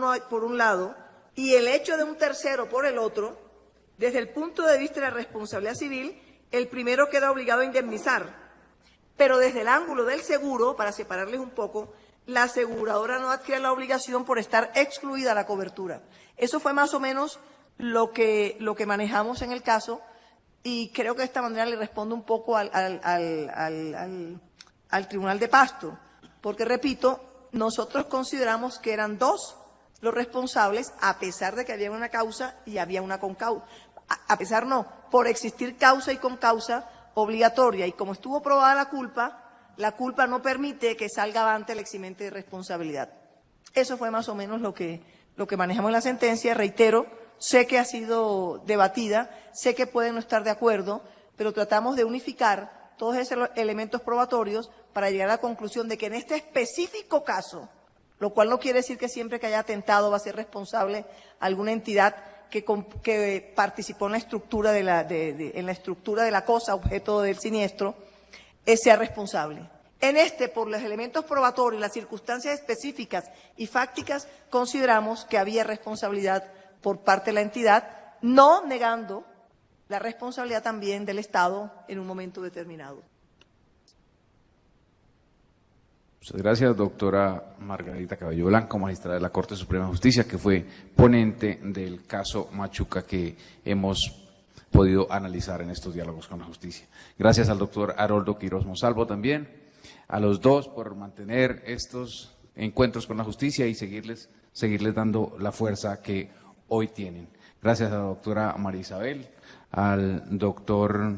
un lado y el hecho de un tercero por el otro, desde el punto de vista de la responsabilidad civil, el primero queda obligado a indemnizar. Pero desde el ángulo del seguro, para separarles un poco, la aseguradora no adquiere la obligación por estar excluida la cobertura. Eso fue más o menos lo que manejamos en el caso, y creo que de esta manera le respondo un poco al Tribunal de Pasto, porque, repito, nosotros consideramos que eran dos los responsables, a pesar de que había una causa y había una concausa. A pesar no, por existir causa y concausa obligatoria, y como estuvo probada la culpa no permite que salga avante el eximente de responsabilidad. Eso fue más o menos lo que manejamos en la sentencia. Reitero, sé que ha sido debatida, sé que pueden no estar de acuerdo, pero tratamos de unificar todos esos elementos probatorios para llegar a la conclusión de que en este específico caso, lo cual no quiere decir que siempre que haya atentado va a ser responsable alguna entidad que participó en la estructura de la cosa objeto del siniestro, sea responsable. En por los elementos probatorios, las circunstancias específicas y fácticas, consideramos que había responsabilidad por parte de la entidad, no negando la responsabilidad también del Estado en un momento determinado. Muchas gracias, doctora Margarita Cabello Blanco, magistrada de la Corte Suprema de Justicia, que fue ponente del caso Machuca que hemos podido analizar en estos diálogos con la justicia. Gracias al doctor Haroldo Quiroz Monsalvo también, a los dos por mantener estos encuentros con la justicia y seguirles dando la fuerza que hoy tienen. Gracias a la doctora María Isabel, al doctor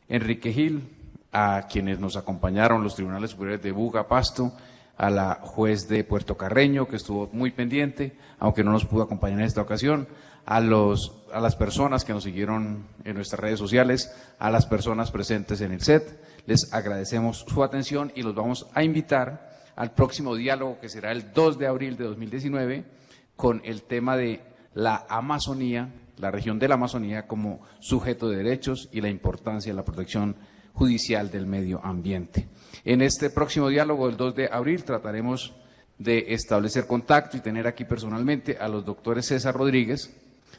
Enrique Gil, a quienes nos acompañaron los tribunales superiores de Buga, Pasto, a la juez de Puerto Carreño, que estuvo muy pendiente, aunque no nos pudo acompañar en esta ocasión, a las personas que nos siguieron en nuestras redes sociales, a las personas presentes en el set. Les agradecemos su atención y los vamos a invitar al próximo diálogo, que será el 2 de abril de 2019, con el tema de la Amazonía, la región de la Amazonía como sujeto de derechos y la importancia de la protección judicial del medio ambiente. En este próximo diálogo del 2 de abril trataremos de establecer contacto y tener aquí personalmente a los doctores César Rodríguez,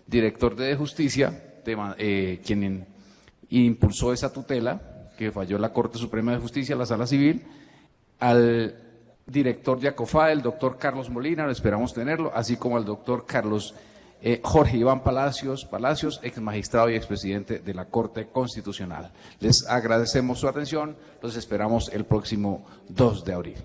director de Justicia, quien impulsó esa tutela que falló la Corte Suprema de Justicia, la Sala Civil, al director de ACOFAE, el doctor Carlos Molina, lo esperamos tenerlo, así como al doctor Jorge Iván Palacios, ex magistrado y expresidente de la Corte Constitucional. Les agradecemos su atención, los esperamos el próximo 2 de abril.